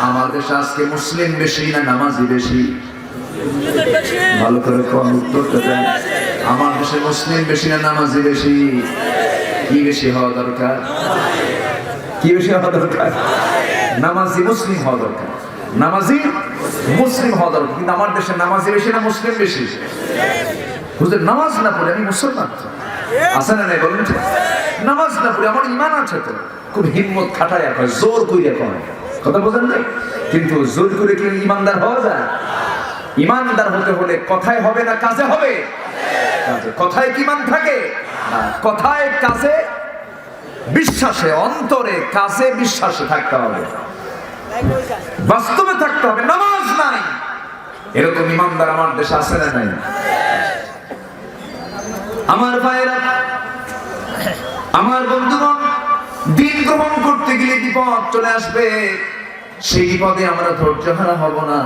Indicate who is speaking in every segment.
Speaker 1: আমার দেশে আজকে মুসলিম বেশি না নামাজি বেশি? ভালো করে কোন উত্তরটা দেন। আমার দেশে মুসলিম বেশি না নামাজি বেশি? কি বেশি হওয়া দরকার? কি বেশি হওয়া দরকার? নামাজি মুসলিম হওয়া দরকার। নামাজি মুসলিম হওয়া দরকার। কিন্তু আমার দেশে নামাজি বেশি না মুসলিম বেশি? হুজুর নামাজ না পড়ে আমি মুসলমান আছে না নাই বলেন? নামাজ না পড়ে আমার ঈমান আছে তো, খুব হিম্মত খাটায় কয়, জোর কইরা কয়, কথা বোঝেন নাই? কিন্তু জোর করে কি ঈমানদার হওয়া যায়? ঈমানদার হতে হলে কথায় হবে না কাজে হবে? কথায় কি ঈমান থাকে? কথায় কাজে বিশ্বাসে, অন্তরে কাজে বিশ্বাসে থাকতে হবে, বাস্তবে থাকতে হবে। নামাজ নাই এরকম ঈমানদার আমার দেশে আছে না নাই? আমার ভাইরা, আমার বন্ধুগণ, দিন গ্রহণ করতে গেলে বিপদ চলে আসবে। সেই বিপদে আমরা ধৈর্যহারা হব না।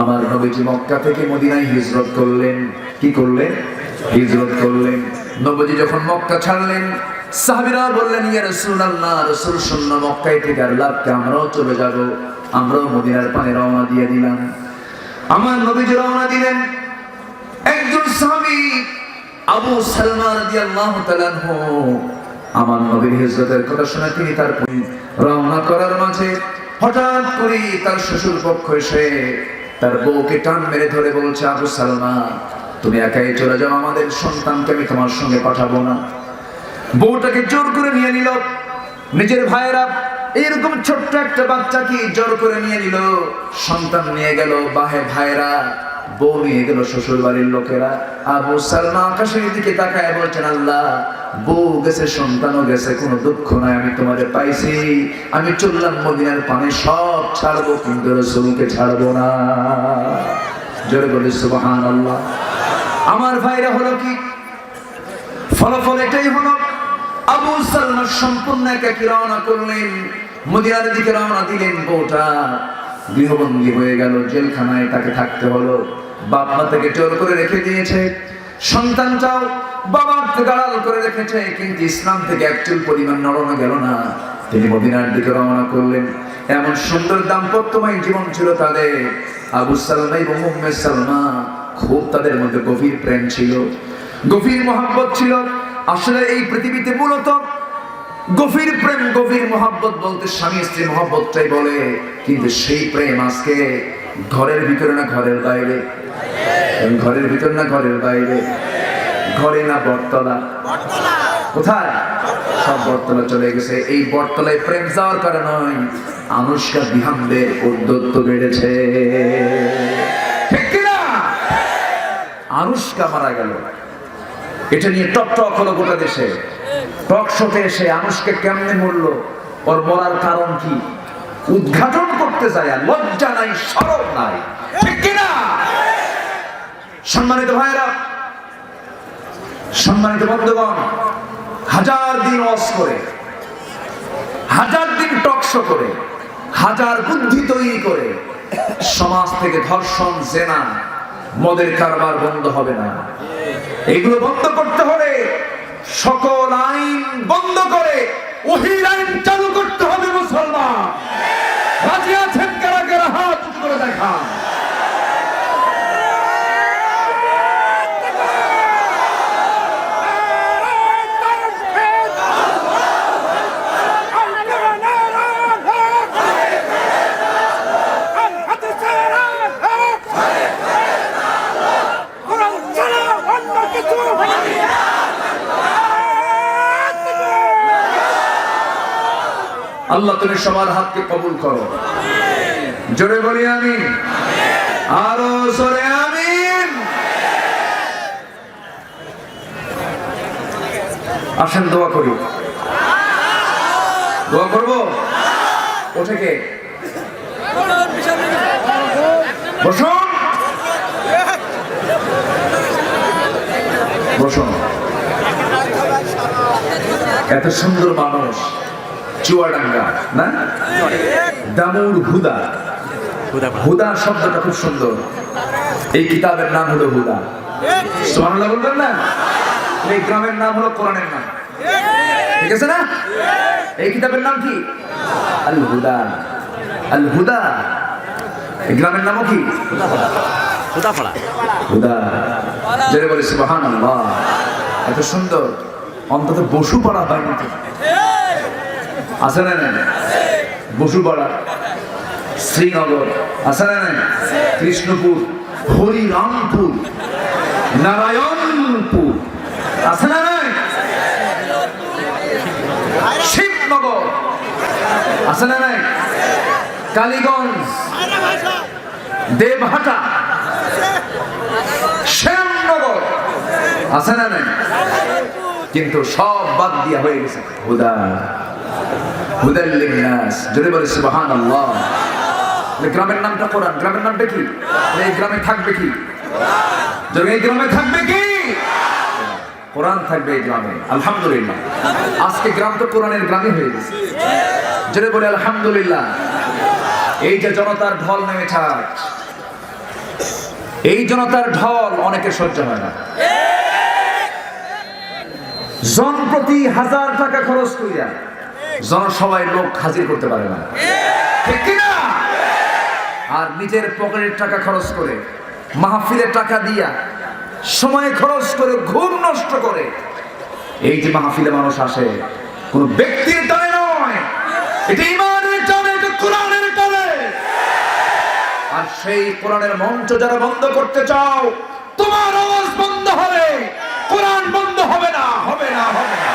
Speaker 1: আমার নবীজি মক্কা থেকে মদিনায় হিজরত করলেন। কি করলেন? হিজরত করলেন। নবীজি যখন মক্কা ছাড়লেন, সাহাবীরা বললেন, ইয়া রাসূলুল্লাহ, রাসূল শূন্য মক্কায় থেকে আর লাভকে, আমরাও চলে যাব। আমরাও মদিনার পানে রওনা দিয়ে দিলাম। আমার নবীজি রওনা দিলেন। একজন সাহাবী আবু সালমা রাদিয়াল্লাহু তাআলা আনহু আমার নবীর হিজরতের কথা শুনে তিনি তার রওনা করার মাঝে হঠাৎ করে তার শ্বশুর পক্ষ এসে তার বউকে টান মেরে ধরে বলছে, আবু সালমা, তুমি একাই চলে যাও, আমাদের সন্তানকে আমি তোমার সঙ্গে পাঠাবো না। বউটাকে জোর করে নিয়ে নিল। নিজের ভাইয়েরা এরকম ছোট্ট একটা বাচ্চাকে জোর করে নিয়ে নিল। সন্তান নিয়ে গেল ভাইয়েরা, বউ নিয়ে গেল শ্বশুর বাড়ির লোকেরা। আবু সালমা আকাশের দিকে তাকায় বলছেন, আল্লাহ, বউ গেছে, সন্তানও গেছে, কোনো দুঃখ নাই, আমি তোমারে পাইছি। আমি চললাম মদিনার পানে, সব ছাড়বো, কিন্তু রাসূলকে ছাড়বো না। জোরে বলি সুবহানাল্লাহ। আমার ভাইরা হলো কি ফলাফল? এটাই হলো, আবু সালমা সম্পূর্ণ একাকী রওনা করলেন, মদিনার দিকে রওনা দিলেন। বউটা গৃহবন্দী হয়ে গেল, জেলখানায় তাকে থাকতে হলো। বাপ মা তাকে জোর করে রেখে দিয়েছে, সন্তানটাও বাবার থেকে আড়াল করে রেখেছে, কিন্তু ইসলাম থেকে একচুল পরিমাণ নড়ানো গেল না। তিনি মদিনার দিকে রওনা করলেন। এমন সুন্দর দাম্পত্যময় জীবন ছিল তাদের। আবু সালমা এবং উম্মে সালমা, খুব তাদের মধ্যে গভীর প্রেম ছিল, গভীর মহব্বত ছিল। আসলে এই পৃথিবীতে মূলত গভীর প্রেম, গভীর মহব্বত বলতে স্বামী স্ত্রী মহব্বতটাই বলে। কিন্তু সেই প্রেম আজকে ঘরের ভিতরে না ঘরের বাইরে? ঘরের ভিতর না ঘরের বাইরে? ঘরে না বটতলা? কোথায়? সব বটতলা চলে গেছে। এই বটতলায় প্রেম যাওয়ার কারণ নয়, আনুষ্কা বিহামদের উদ্যত্ত বেড়েছে, ঠিক কিনা? আনুষ্কা মারা গেল, এটা নিয়ে টক টক হলো গোটা দেশে। টক শোতে এসে আনুষ্কা কেমনে মরলো, ওর মরার কারণ কি, উদ্ঘাটন করতে যায় আর লজ্জা নাই, শরম নাই, ঠিক কিনা? সম্মানিত ভাইরা, সম্মানিত বন্ধুগণ, হাজার দিন ওয়াজ করে, হাজার দিন টক শো করে, হাজার বুদ্ধি তৈরি করে সমাজ থেকে ধর্ষণ, জেনা, মদের কারবার বন্ধ হবে না। এগুলো বন্ধ করতে হলে সকল আইন বন্ধ করে ওহীর আইন চালু করতে হবে। মুসলমান রাজি আছেন? কারা কারা হাত করে দেখান। আল্লাহ তুমি সবার হাতকে কবুল করো। জোরে বলি আমিন। আরো জোরে আমিন। আসেন দোয়া করি। দোয়া করবো? ওঠে কে? বসুন, বসুন। এত সুন্দর মানুষ, চুয়াডাঙ্গা না, দামুর হুদা। হুদা শব্দটা খুব সুন্দর। এই কিতাবের নাম হলো হুদা। সুবহানাল্লাহ বলবেন না? এই গ্রামের নাম হলো কোরআনের নাম, ঠিক আছে না? এই কিতাবের নাম কি? আল হুদা। আল হুদা, এই গ্রামের নামও কি? হুদা। জোরে বলে সুবহানাল্লাহ। এত সুন্দর, অন্তত বসুপাড়া হয়নি তো? আছে না নাই? বসুপাড়া, শ্রীনগর আছে না নাই? কৃষ্ণপুর, হরিরামপুর, নারায়ণপুর আছে না নাই? শিবনগর আছে না নাই? কালীগঞ্জ, দেবহাটা, শ্যামনগর আছে না নাই? কিন্তু সব বাদ দিয়া হয়ে গেছে হুদা, হুদাল লিন্নাস। জোরে বলে সুবহানাল্লাহ। গ্রামের নামটা কোরআন। গ্রামের নামটা কি? এই গ্রামে থাকবে কি? জোরে, এই গ্রামে থাকবে কি? কোরআন থাকবে এই গ্রামে। আলহামদুলিল্লাহ, আজকে গ্রাম তো কোরআনের গ্রামে হয়ে গেছে। জোরে বলে আলহামদুলিল্লাহ। এই যে জনতার ঢল নেমেছে, এই জনতার ঢল অনেকে সহ্য হয় না। জনপ্রতি 1000 টাকা খরচ করিয়া জনসভায় লোক হাজির করতে পারে না, ঠিক কিনা? আর নিজের পকেটের টাকা খরচ করে, মাহফিলের টাকা দিয়া, সময় খরচ করে, ঘুম নষ্ট করে এই যে মাহফিলে মানুষ আসে, কোন ব্যক্তির টানে নয়, এটা ইমানের টানে, এটা কোরআনের টানে। আর সেই কোরআনের মঞ্চ যারা বন্ধ করতে চাও, তোমার আওয়াজ বন্ধ হবে, কোরআন বন্ধ হবে না, হবে না, হবে না।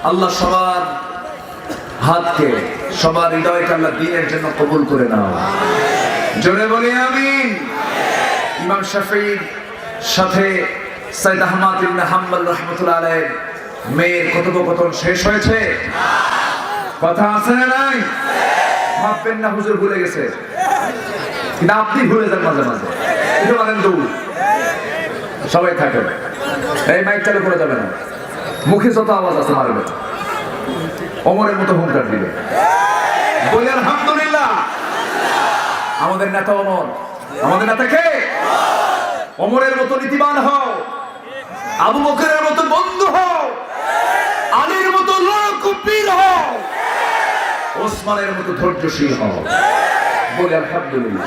Speaker 1: আল্লাহ সবার হাতকে, সবার হৃদয়কে আল্লাহ দ্বীনের জন্য কবুল করে নাও। জোরে বলি আমিন। ইমাম শাফিঈর সাথে সাইয়্যিদ আহমদ ইবনে হাম্বল রাহমাতুল্লাহ আলাইহির মেয়ের কথোপকথন শেষ হয়েছে? কথা আছে না নাই? ভাববেন না হুজুর ভুলে গেছে, কিন্তু আপনি ভুলে যান মাঝে মাঝে। এটা বলেন দৌড়, সবাই থাকে, এই মাইক চালু করে যাবে না, মুখে যত আওয়াজ আছে মারবে, ওমরের মতো হুঙ্কার দিবে। বলি আলহামদুলিল্লাহ। আমাদের নেতা ওমর, আমাদের নেতা কে? ওমরের মতো নীতিবান হও, আবু বকরের মতো বন্ধু হও, আলীর মতো লোকবীর হও, ওসমানের মতো ধৈর্যশীল হও। বলি আলহামদুলিল্লাহ।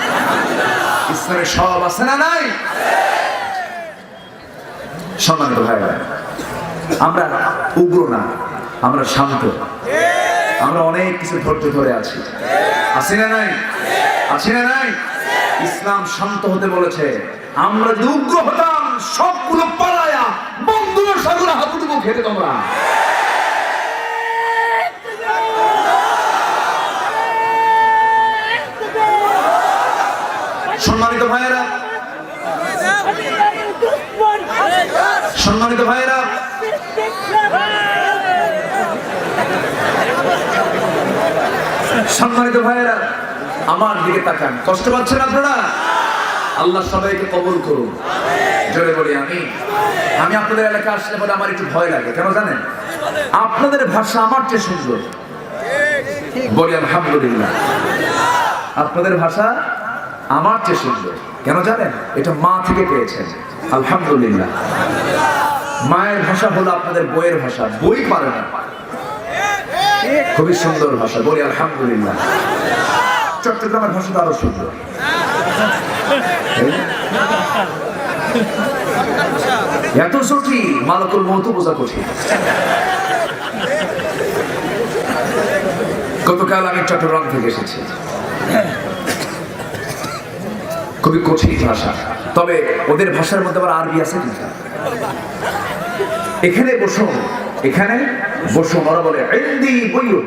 Speaker 1: ইসলামে সব আছে না নাই? সম্মানিত ভাইরা, আমরা উগ্র না, আমরা শান্ত, আমরা অনেক কিছু ধৈর্য ধরে আছি। আছি না নাই? আছি না নাই? ইসলাম শান্ত হতে বলেছে। আমরা যদি উগ্র হতাম, সবগুলো পালায়া বন্ধুর সাগরে হাবুডুবু খেতে তোমরা। সম্মানিত ভাইয়েরা, সম্মানিত ভাইয়েরা, সম্মানিত ভাইয়েরা, আমার দিকে তাকান। কষ্ট পাচ্ছেন আপনারা? আল্লাহ সবাইকে কবুল করুন। জোরে বলি আমি। আমি আপনাদের এলাকা আসলে পরে আমার একটু ভয় লাগে, কেন জানেন? আপনাদের ভাষা আমার চেয়ে সুন্দর। বলি আলহামদুলিল্লাহ। আপনাদের ভাষা আমার চেয়ে সুন্দর, কেন জানেন? এটা মা থেকে পেয়েছেন। আলহামদুলিল্লাহ। মায়ের ভাষা হলো আপনাদের বইয়ের ভাষা, বই পারে না, খুবই সুন্দর ভাষা। বলি আলহামদুলিল্লাহ। চট্টগ্রামের ভাষা তো আরো সুন্দর। এত জটিল, মালকুল মৌত বোঝা কঠিন। গতকাল আমি চট্টগ্রাম থেকে এসেছি। খুবই কঠিন ভাষা, তবে ওদের ভাষার মধ্যে আবার আরবি আছে কিন্তু। এখানে বসো, এখানে বসো, ওরা বলে ইন্দি বইয়ুন।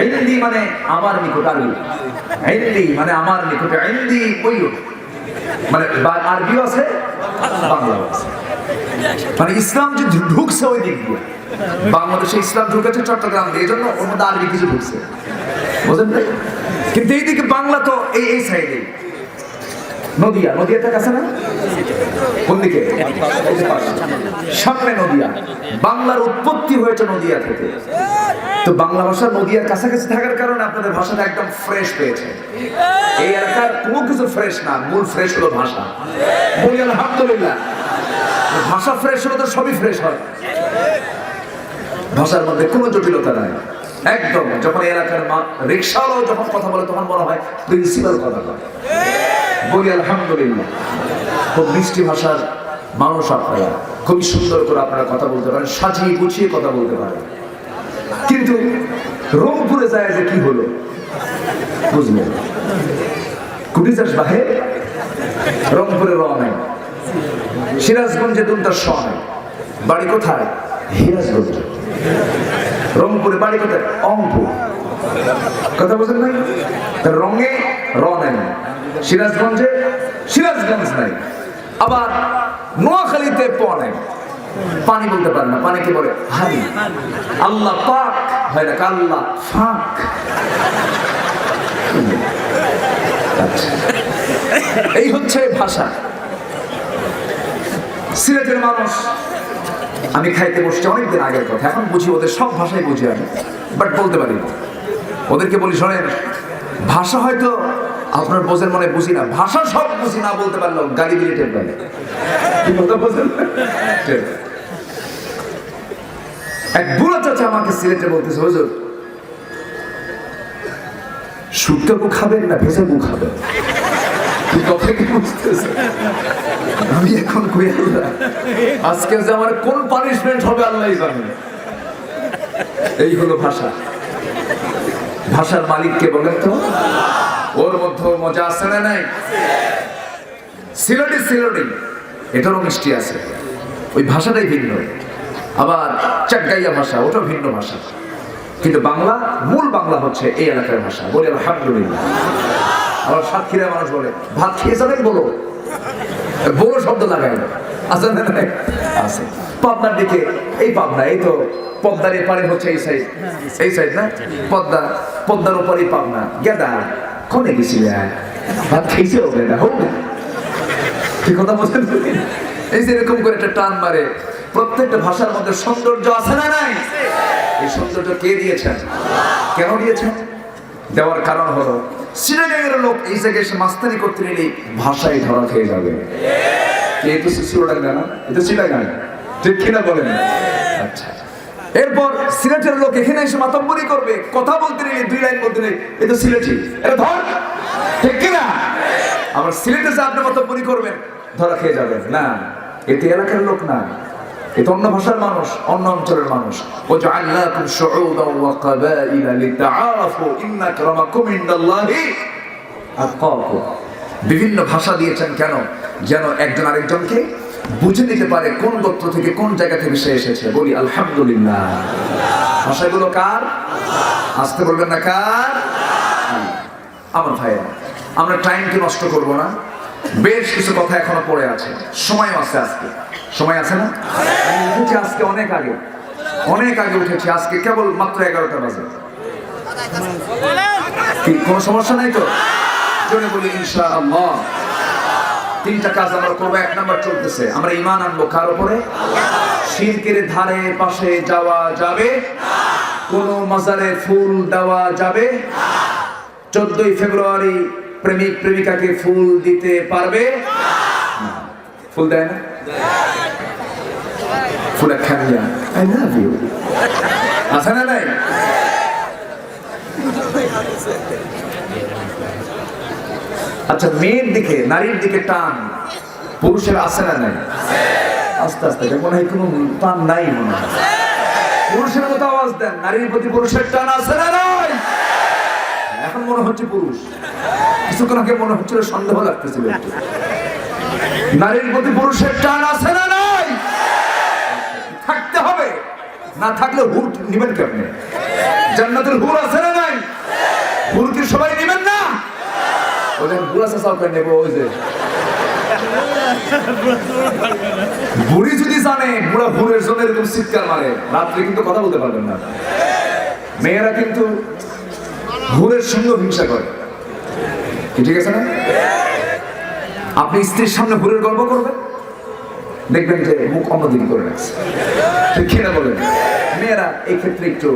Speaker 1: ইন্দি মানে আমার নিকট, আরবি ইন্দি মানে আমার নিকটে, ইন্দি বইয়ুন মানে আরবিও আছে, বাংলাও আছে। মানে ইসলাম যে ঢুকছে ওই দিক দিয়ে, বাংলাদেশে ইসলাম ঢুকেছে চট্টগ্রাম দিয়ে, এই জন্য ওর মধ্যে আরবি কিছু ঢুকছে। বুঝলেন না? কিন্তু এইদিকে বাংলা তো এই সাইডে নদিয়াটা কাছে না? কোন দিকে? সামনে নদিয়া। বাংলার উৎপত্তি হয়েছে নদিয়া থেকে। তো বাংলা ভাষা নদিয়ার কাছাকাছি থাকার কারণে আপনাদের ভাষাটা একদম ফ্রেশ পেয়েছে। এই এলাকার কোনো কিছু ফ্রেশ না, মূল ফ্রেশ হলো ভাষা। বলি আলহামদুলিল্লাহ। ভাষা ফ্রেশ হলে তো সবই ফ্রেশ হয়। ভাষার মধ্যে কোনো জটিলতা নাই একদম। যখন এলাকার রিক্সাওয়ালাও যখন কথা বলে তখন মনে হয় প্রিন্সিপাল কথা বলে। বলি আলহামদুলিল্লাহ। খুব মিষ্টি ভাষার মানুষ আপনারা, খুবই সুন্দর করে আপনারা কথা বলতে পারেন, সাজিয়ে গুছিয়ে কথা বলতে পারেন। কিন্তু রংপুরে যায় যে কি হলো বুঝলেন? কুটি চাষ বাহে রংপুরে র নাই, সিরাজগঞ্জে দুলটার স নাই। বাড়ি কোথায়? সিরাজগঞ্জ। রংপুরে বাড়ি কোথায়? অংপুর। কথা বলছেন নাই? রঙে র নাই, সিরাজগঞ্জে সিরাজগঞ্জ নাই, আবার নোয়াখালীতে প নাই। পানি বলতে পারে না, পানিকে বলে হানি। আল্লাহ পাক হয় না, আল্লাহ ফাক। এই হচ্ছে ভাষা। সিলেটের মানুষ, আমি খাইতে বসছি অনেকদিন আগের কথা, এখন বুঝি ওদের সব ভাষাই বুঝি আমি, বাট বলতে পারি না। ওদেরকে বলি শোনেন, ভাষা হয়তো আপনার বোঝের মনে বুঝি না, ভাষা সব বুঝি না বলতে পারলাম গালি দিলে টের পাই। এক বুড়া চাচা আমাকে সিলেটে বলতেছে, হুজুর শুটকা গু খাবেন না ভেজা গু খাবেন? আমি এখন কই আল্লাহ, আজকে যে আমার কোন পানিশমেন্ট হবে আল্লাহই জানে। এই হলো ভাষা। ভাষার মালিককে বলেন তো, ওর মধ্যে মজা আছে না নাই? সিলেটি এটারও মিষ্টি আছে, ওই ভাষাটাই ভিন্ন। আবার চাটগাইয়া ভাষা, ওটাও ভিন্ন ভাষা। কিন্তু বাংলা, মূল বাংলা হচ্ছে এই এলাকার ভাষা। বলি আলহামদুলিল্লাহ। আবার সাতক্ষীরা মানুষ বলে ভাত খেয়ে যাবেন, বলো বলো শব্দ লাগায় না, আছে না? আছে। পাবনার দিকে, এই পাবনা, এই তো পদ্মার এপারে হচ্ছে এই সাইড না? পদ্মার ওপারে পাবনা। গেদা কোনে গেছিলে? ভাত খেয়েছে ও গেদা, হোক না। ঠিক কথা বলছেন? এই যে এরকম করে একটা টান মারে। প্রত্যেকটা ভাষার মধ্যে সৌন্দর্য আছে না নাই? এই সৌন্দর্য কে দিয়েছেন? কেন দিয়েছেন? দেওয়ার কারণ হলো সিলেটের লোক এই জায়গায় এসে মাস্তানি করতে নিলে ভাষায় ধরা খেয়ে যাবে। এই তো শিশুরাঙ্গা না, এটা চিটাগাং, ঠিক কিনা বলেন? আচ্ছা, এরপর সিলেটের লোক এখানে এসে মাতব্বরি করবে, কথা বলতে নিলে দুই লাইন বলতে নেই, এই তো সিলেটি, এটা ধর, ঠিক কিনা? আবার সিলেটে যে আপনি মাতব্বরি করবেন, ধরা খেয়ে যাবেন না। এতে এলাকার লোক না, এটা অন্য ভাষার মানুষ, অন্য অঞ্চলের মানুষ। ওয়াজআলনাকুম শুউদান ওয়া কাবাইলা লিতাআরাফু ইন্না আকরামাকুম ইনদাল্লাহি আতকাকুম। বিভিন্ন ভাষা দিয়েছেন কেন? যেন একজন আরেকজনকে বুঝে নিতে পারে কোন গোত্র থেকে, কোন জায়গা থেকে সে এসেছে। বলি আলহামদুলিল্লাহ। ভাষাগুলো কার? আসতে বলবেন না, কার? আমার ভাইয়া, আমরা টাইমকে নষ্ট করব না। বেশ কিছু কথা এখনো পড়ে আছে, সময় আছে। আজকে সময় আছে না? আমি উঠেছি আজকে অনেক আগে উঠেছি। আজকে কেবল মাত্র 11টা বাজে। কি কোনো সমস্যা নাই তো? জোরে বলি ইনশাআল্লাহ। 3টা কাজ আমরা করবো। 1 নাম্বার চলতেছে, আমরা ঈমান আনবো কার উপরে? শিরকের ধারে পাশে যাওয়া যাবে না, কোনো মাজারে ফুল দেওয়া যাবে না। 14ই ফেব্রুয়ারি প্রেমিক প্রেমিকাকে ফুল দিতে পারবে না। ফুল দেয় না? ফুল খানিয়া আই লাভ ইউ আছে না নাই? আচ্ছা, মেয়ের দিকে, নারীর দিকে টান পুরুষের আছে না নাই? আস্তে আস্তে মনে হয় কোনো টান নাই, মনে হয় পুরুষের মতো আওয়াজ দেন। নারীর প্রতি পুরুষের টান আছে না নাই? এখন মনে হচ্ছে পুরুষ, কিছুক্ষণ আগে মনে হচ্ছিল সন্দেহ লাগতেছিল। নারীর প্রতি পুরুষের টান আছে না নাই? থাকতে হবে, না থাকলে হুর নিবেন কেমনে? জান্নাতের হুর আছে না নাই? হুর কি সবাই নিবেন না? ওদের বুড়া চাচাও কেন নেবো? ওই যে বুড়ি যদি জানে বুড়া হুরের জন্য এরকম চিৎকার মারে, রাত্রে কিন্তু কথা বলতে পারবেন না। মেয়েরা কিন্তু হুরের সঙ্গে হিংসা করে, কি ঠিক আছে না? আপনি স্ত্রীর সামনে হুরের গল্প করবেন, দেখবেন যে মুখ অন্যদিন করে রাখছে, ঠিক কিনা বলেন? মেয়েরা এই ক্ষেত্রে একটু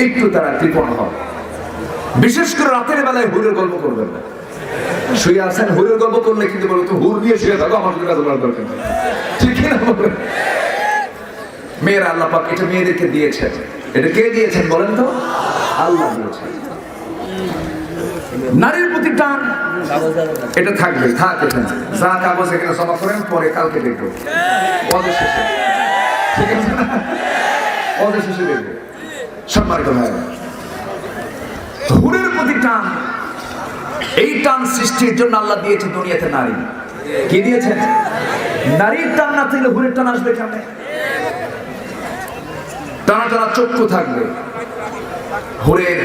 Speaker 1: একটু তারা কৃপণ হবে, বিশেষ করে রাতের বেলায় হুরের গল্প করবেন না। শুয়ে আছেন, হুরের গল্প করলে কিন্তু বলতো হুর নিয়ে শুয়ে থাকো, আমার কাছে বলার দরকার নেই, ঠিক কিনা বলেন? মেয়েরা আল্লাহ পাক এটা মেয়েদেরকে দিয়েছেন, এটা কে দিয়েছেন বলেন তো? আল্লাহ দিয়েছেন। নারীর প্রতি টান এটা থাকবে, থাক এখানে যা কাগজ এখানে জমা করেন, পরে কালকে দেখবো ওদের শেষে, ঠিক আছে না? ওদের শেষে দেখবো। সম্মানিত ভাই, হুরের প্রতি টান, এই টান সৃষ্টির জন্য আল্লাহ দিয়েছে দুনিয়াতে নারী। কি দিয়েছেন? নারীর টান না থাকলে হুরের টান আসবে কেমনে? টানা টানা চক্ষু থাকবে। হুরের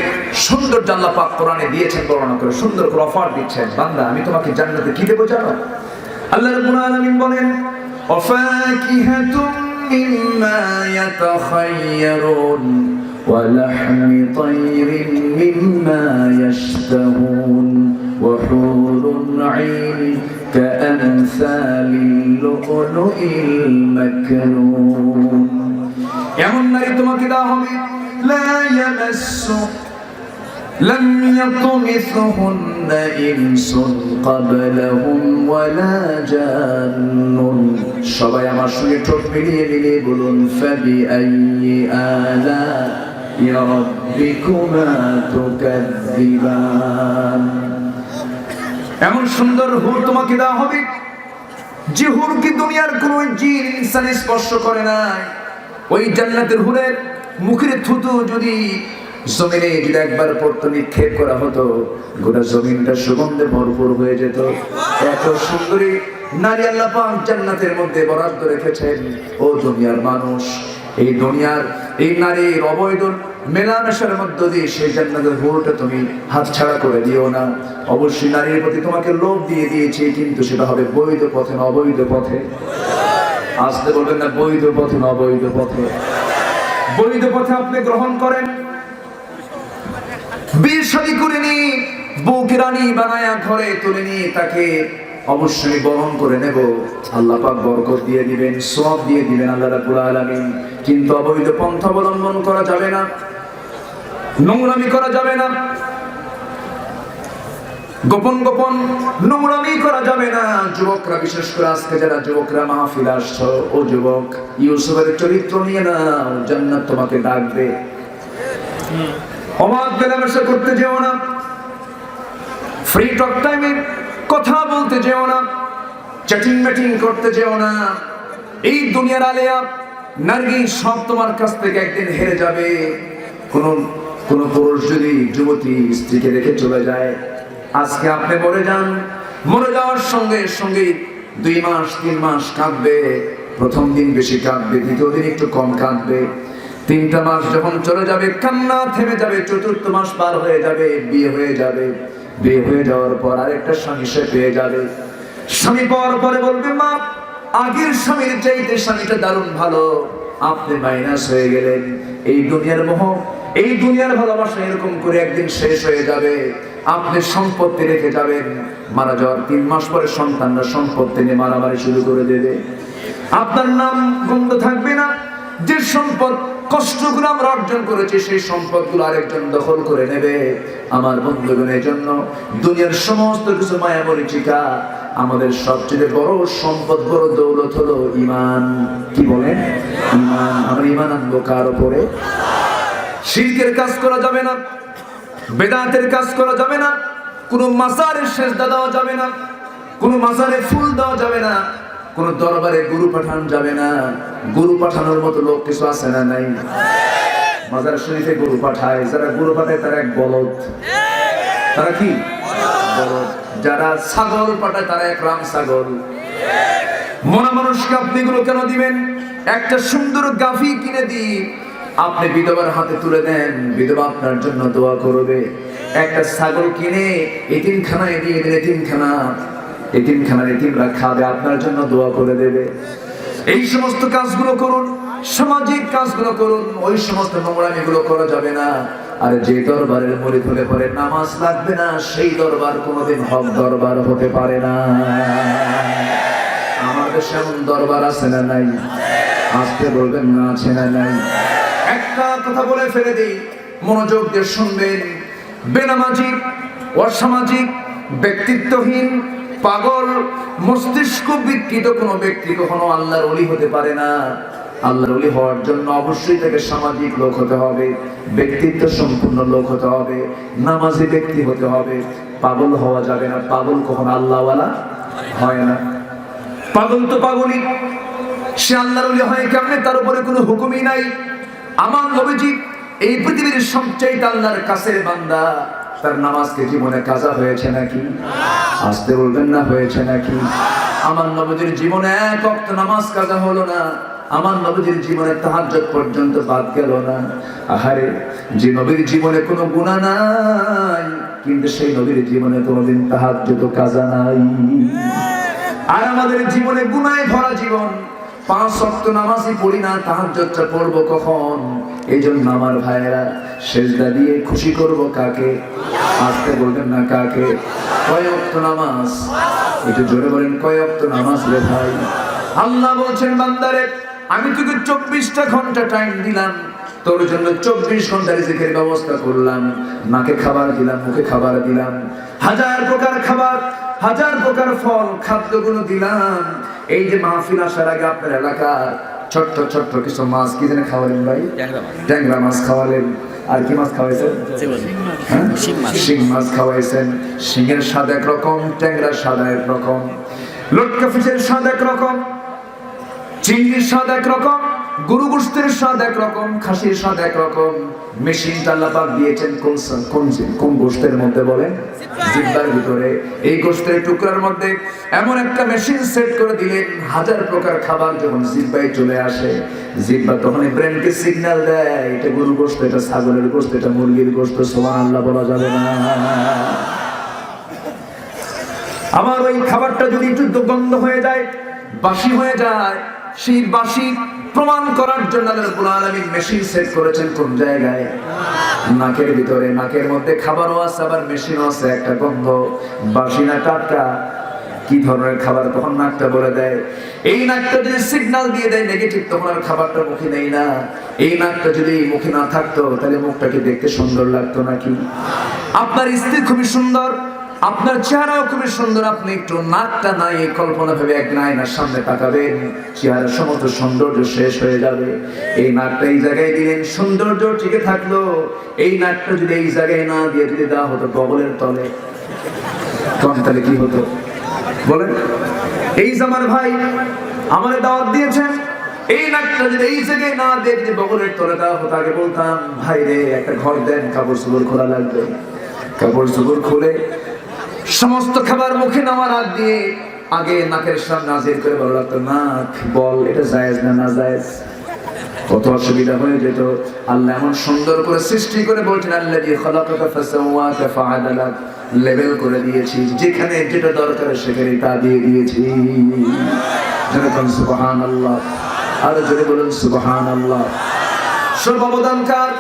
Speaker 1: সৌন্দর্য আল্লাহ পাক কোরআনে দিয়েছেন, বর্ণনা করে সুন্দর করে অফার দিচ্ছেন, বান্দা আমি তোমাকে জান্নাতে কি দেবো জানো? আল্লাহ রাব্বুল আলামিন বলেন ওয়াফাকিহাতুম মিম্মা ইয়াতাখায়্যারুন ওয়া লাহমি তায়রিন মিম্মা ইয়াশতাহুন ওয়া হুরুন আইন কাআমসালিল লু'লুইল মাকনুন। এমন নারী তোমাকে দেওয়া হবে লা ইয়ামাসসু লাম ইয়াতমিসহুন্না ইনসুন ক্বাবলাহুম ওয়ালা জান্নুন। সবাই আমার সঙ্গে ঠোঁট মিলিয়ে মিলিয়ে বলুন ফাবিআইয়ি আলা'i রাব্বিকুমা তুকাযযিবান। এমন সুন্দর হুর তোমাকে দেওয়া হবে যে হুর কি দুনিয়ার কোনো জিন ইনসান স্পর্শ করে নাই। ওই জান্নাতের হুরের মুখের থুতু যদি জমিনে যদি একবার পড়তো, নিক্ষেপ করা হতো, গোটা জমিনটা সুগন্ধে ভরপুর হয়ে যেত। এত সুন্দরী নারী আল্লাহ পাক জান্নাতের মধ্যে বরাদ্দ রেখেছেন। ও দুনিয়ার মানুষ, এই দুনিয়ার এই নারীর অবৈধ মেলামেশার মধ্য দিয়ে সেই জান্নাতের হুরটা তুমি হাতছাড়া করে দিও না। অবশ্যই নারীর প্রতি তোমাকে লোভ দিয়ে দিয়েছে, কিন্তু সেটা হবে বৈধ পথে না অবৈধ পথে। আসতে বলবেন না বৈধ পথে না অবৈধ পথে। বৈধ পথে আপনি গ্রহণ করেন, বিয়ে শাদী করে নিয়ে বউকে রানী বানায়া ঘরে তুলে নিয়ে তাকে অবশ্যই বরণ করে নেব, আল্লাহ পাক বরকত দিয়ে দিবেন, সওয়াব দিয়ে দিবেন আল্লাহ রাব্বুল আলামিন। কিন্তু অবৈধ পন্থা অবলম্বন করা যাবে না, নোংরামি করা যাবে না, গোপন গোপন নোংরামি করা যাবে না। যুবকরা, বিশেষ করে আজকে যারা যুবকরা মাহফিলে আসছো, ও যুবক, ইউসুফের চরিত্র নিয়ে না, জান্নাত তোমাকে ডাকবে। অবাধ মেলামেশা করতে যেও না, ফ্রি টক টাইমে কথা বলতে যেও না, চ্যাটিং ম্যাটিং করতে যেও না। এই দুনিয়ার আলেয়া নারী সব তোমার কাছ থেকে একদিন হেরে যাবে। কোন পুরুষ যদি যুবতী স্ত্রীকে রেখে চলে যায়, আজকে আপনি মরে যান, মরে যাওয়ার সঙ্গে সঙ্গে 2 মাস 3 মাস কাঁদবে। প্রথম দিন বেশি কাঁদবে, দ্বিতীয় দিন একটু কম কাঁদবে, 3টা মাস যখন চলে যাবে কান্না থেমে যাবে, 4র্থ মাস পার হয়ে যাবে, বিয়ে হয়ে যাবে। বিয়ে হয়ে যাওয়ার পর আরেকটা স্বামী সে পেয়ে যাবে। স্বামী পাওয়ার পরে বলবে মা, আগের স্বামীর চাইতে স্বামীটা দারুণ ভালো, আপনি মাইনাস হয়ে গেলেন। এই দুনিয়ার মোহ, এই দুনিয়ার ভালোবাসা এরকম করে একদিন শেষ হয়ে যাবে। আপনি সম্পত্তি রেখে যাবেন, মারা যাওয়ার 3 মাস পরে সন্তানরা সম্পত্তি নিয়ে মারামারি শুরু করে দেবে। আপনার নাম গন্ধ থাকবে না। যে সম্পদ কষ্ট করে আমরা অর্জন করেছি, সেই সম্পদগুলো আরেকজন দখল করে নেবে। আমার বন্ধুগণের জন্য দুনিয়ার সমস্ত কিছু মায়া মরীচিকা, আমাদের সবচেয়ে বড় সম্পদ, বড় দৌলত হলো ঈমান। কি বলেন? ঈমান। আমরা ঈমান আনবো কার উপরে? শিরকের কাজ করা যাবে না, বেদাতের কাজ করা যাবে না, কোনো মাজারে সেজদা দেওয়া যাবে না, কোনো মাজারে ফুল দেওয়া যাবে না, কোন দরবারে গরু পাঠানো যাবে না। গরু পাঠানোর মতো লোক কিছু আছে না? নাই। মাজার শরীফে গরু পাঠায়, যারা গরু পাঠায় তারা এক বলদ। তারা কি বলদ? যারা ছাগল পাঠায় তারা এক রাম ছাগল। মরা মানুষকে আপনি এগুলো কেন দিবেন? একটা সুন্দর গাভী কিনে দিন, আপনি বিধবার হাতে তুলে দেন, বিধবা আপনার জন্য দোয়া করবে। একটা ছাগল কিনে এতিমখানায় দিয়ে দিন, এতিমখানার এতিমরা খাবে, আপনার জন্য দোয়া করে দেবে। এই সমস্ত কাজগুলো করুন, সামাজিক কাজগুলো করুন, ওই সমস্ত নোংরামিগুলো করা যাবে না। আর যে দরবারের মুরিদ হলে পরে নামাজ লাগবে না, সেই দরবার কোনোদিন হক দরবার হতে পারে না। আমাদের সেমন দরবার আছে না নাই? আসতে বলবেন না আছে না নাই? একটা কথা বলে ফেলে দিই, মনোযোগ দিয়ে শুনবেন। বেনামাজি, অসামাজিক, ব্যক্তিত্বহীন, পাগল, মস্তিষ্ক বিকৃত কোনো ব্যক্তি কখনো আল্লাহর ওলি হতে পারে না। আল্লাহর ওলি হওয়ার জন্য অবশ্যই তাকে সামাজিক লোক হতে হবে, ব্যক্তিত্ব সম্পূর্ণ লোক হতে হবে, নামাজি ব্যক্তি হতে হবে। পাগল হওয়া যাবে না। পাগল কখনো আল্লাহওয়ালা হয় না। পাগল তো পাগলই, সে আল্লাহর ওলি হয় কেমনে? তার উপরে কোনো হুকুমই নাই। আমার নবীজি এই পৃথিবীর সবচেয়ে আল্লাহর কাছের বান্দা, তার নামাজকে জীবনে কাজা হয়েছে নাকি? আসতে বলবেন না হয়েছে নাকি? আমার নবীজির জীবনে এক ওয়াক্ত নামাজ কাজা হলো না। আমার নবীজির জীবনে তাহাজ্জুদ পর্যন্ত বাদ গেল না। আহারে, যে নবীর জীবনে কোনো গুনাহ নাই, কিন্তু সেই নবীর জীবনে কোনোদিন তাহাজ্জুদ কাজা নাই। আর আমাদের জীবনে গুনাহে ভরা জীবন, 5 ওয়াক্ত নামাজই পড়ি না, তাহাজ্জুদটা পড়বো কখন? এইজন্য আমার ভাইয়েরা, সেজদা দিয়ে খুশি করব কাকে? আসতে বলবেন না কাকে? কয় ওয়াক্ত নামাজ? একটু জোরে বলেন, কয় ওয়াক্ত নামাজ রে ভাই? আল্লাহ বলছেন, বান্দারে আমি তোকে 24টা ঘন্টা টাইম দিলাম, তোর জন্য 24 ঘন্টা রিজিকের ব্যবস্থা করলাম। নাকে খাবার দিলাম, মুখে খাবার দিলাম, 1000 প্রকার খাবার, 1000 প্রকার ফল, খাদ্যগুলো দিলাম। এই যে মাহফিল আসার আগে আপনার এলাকার ছোট্ট ছোট্ট কিছু মাছ কি যেন খাওয়ালেন ভাই? ট্যাংরা মাছ খাওয়ালেন। আর কি মাছ খাওয়াইছেন? শিং মাছ খাওয়াইছেন। শিঙের স্বাদ একরকম, ট্যাংরার স্বাদ একরকম, লটকা ফিশের স্বাদ একরকম, চিংড়ির স্বাদ একরকম, গরু গোশতের স্বাদ একরকম, খাসির স্বাদ একরকম। মেশিনটা আল্লাহ পাক দিয়েছেন কোন গোশতের মধ্যে বলেন? জিহ্বার ভিতরে। এই গোশতের টুকরার মধ্যে এমন একটা মেশিন সেট করে দিলেন, 1000 প্রকার খাবার যখন জিহ্বায় চলে আসে, জিহ্বা তখন ব্রেনকে সিগন্যাল দেয়, এটা গরু গোশত, এটা ছাগলের গোশত, এটা মুরগির গোশত। সুবহানাল্লাহ বলা যাবে না। আমার ওই খাবারটা যদি একটু দুর্গন্ধ হয়ে যায়, বাসি হয়ে যায়, সেই বাসি প্রমাণ করার জন্য আল্লাহ রাব্বুল আলামিন মেশিন সেট করেছেন কোন জায়গায়? নাকের ভিতরে। নাকের মধ্যে খাবারও আছে, আবার মেশিনও আছে। একটা গন্ধ বাসি না টাটকা, কি ধরনের খাবার তখন নাকটা বলে দেয়। এই নাকটা যদি সিগন্যাল দিয়ে দেয় নেগেটিভ, তখন আর খাবারটা মুখে নেই না। এই নাকটা যদি মুখে না থাকতো, তাহলে মুখটাকে দেখতে সুন্দর লাগতো নাকি? আপনার স্ত্রী খুবই সুন্দর, আপনার চেহারাও খুবই সুন্দর, আপনি একটু নাকটা নাই এই কল্পনা ভেবে এক আয়নার সামনে তাকাবেন, চেহারার সমস্ত সৌন্দর্য শেষ হয়ে যাবে। এই নাকটা এই জায়গায় দিলেন, সৌন্দর্য টিকে থাকলো। এই নাকটা যদি এই জায়গায় না দিয়ে যদি দেওয়া হতো বগলের তলে, তখন তাহলে কি হতো বলেন? এই জামার ভাই আমারে দাওয়াত দিয়েছেন, এই নাকটা যদি এই জায়গায় না দিয়ে যদি বগলের তলে দেওয়া হতো, আগে বলতাম ভাই রে একটা ঘর দেন, কাপড় চোপড় খোলা লাগবে। কাপড় চোপড় খুলে সমস্ত খাবার মুখে নেওয়ার আগ দিয়ে আগে নাকের সামনে হাজির করে বলা লাগতো, নাক বল এটা জায়েজ না না জায়েজ। কত অসুবিধা হয়ে যেত। আল্লাহ এমন সুন্দর করে সৃষ্টি করে বলছেন, আল্লাযী খালাকাকা ফাসাওয়াকা ফাআদালাক, লেভেল করে দিয়েছি, যেখানে যেটা দরকার সেখানে তা দিয়ে দিয়েছি। যেরকম সুবহানাল্লাহ, আর জোরে বলুন সুবহানাল্লাহ। সর্ব অবদান কার?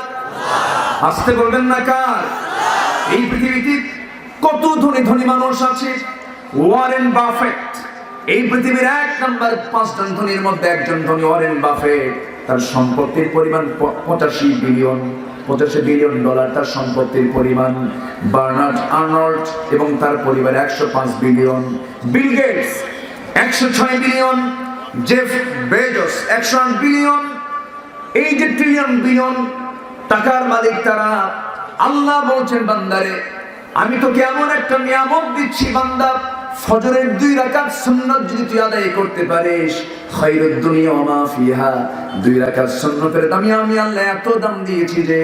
Speaker 1: আসতে বলবেন না কার? এই পৃথিবীতে কত ধনী ধনী মানুষ আছে। ওয়ারেন বাফেট এই পৃথিবীর 1 নম্বর 5 জন ধনীর মধ্যে একজন ধনী ওয়ারেন বাফেট। তার সম্পত্তির পরিমাণ 85 বিলিয়ন ডলার তার সম্পত্তির পরিমাণ। বার্নার্ড আর্নল্ড এবং তার পরিবার 105 billion. Bill Gates 106 billion. Jeff Bezos 108 billion. এই যে ট্রিলিয়ন বিলিয়ন টাকার মালিক তারা। আল্লাহ বলছেন, বান্দারে আমি তোকে এমন একটা নিয়ামত দিচ্ছি, বান্দা ফজরের 2 রাকাত সুন্নাত যদি তুই আদায় করতে পারিস, খায়রুদ দুনিয়া ওয়া মা ফিহা, 2 রাকাত সুন্নাতের দাম আমি আল্লাহ এত দাম দিয়েছি যে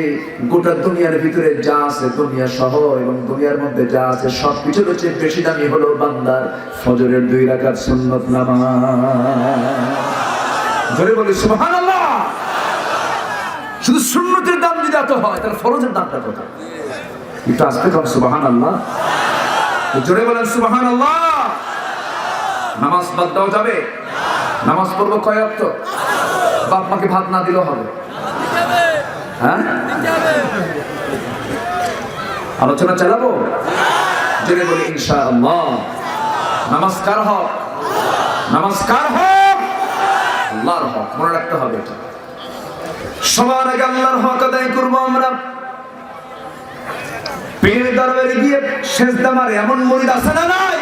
Speaker 1: গোটা দুনিয়ার ভিতরে যা আছে, দুনিয়া সহ এবং দুনিয়ার মধ্যে যা আছে সবকিছুর চেয়ে বেশি দামি হলো বান্দার ফজরের 2 রাকাত সুন্নাত নামাজ। জোরে বলি সুবহানাল্লাহ। শুধু সুন্নতের দাম যদি এত হয়, তাহলে ফরজের দামটা কত? একটু আস্তে কম সুবহানাল্লাহ, জোরে বলেন সুবহানাল্লাহ। নামাজ বাদ দেওয়া যাবে? নামাজ পড়বো কয় ওয়াক্ত? বাপ মাকে ভাত না দিলেও হবে? হ্যাঁ, আলোচনা চালাবো, জেনে বলি ইনশাআল্লাহ। নমস্কার হক, নমস্কার হক, আল্লাহর হক, মনে রাখতে হবে এটা। সবার আগে আল্লাহর হক আদায় করবো আমরা। পীরের দরবারে গিয়ে সেজদা মারে এমন মুরিদ আছে না নাই?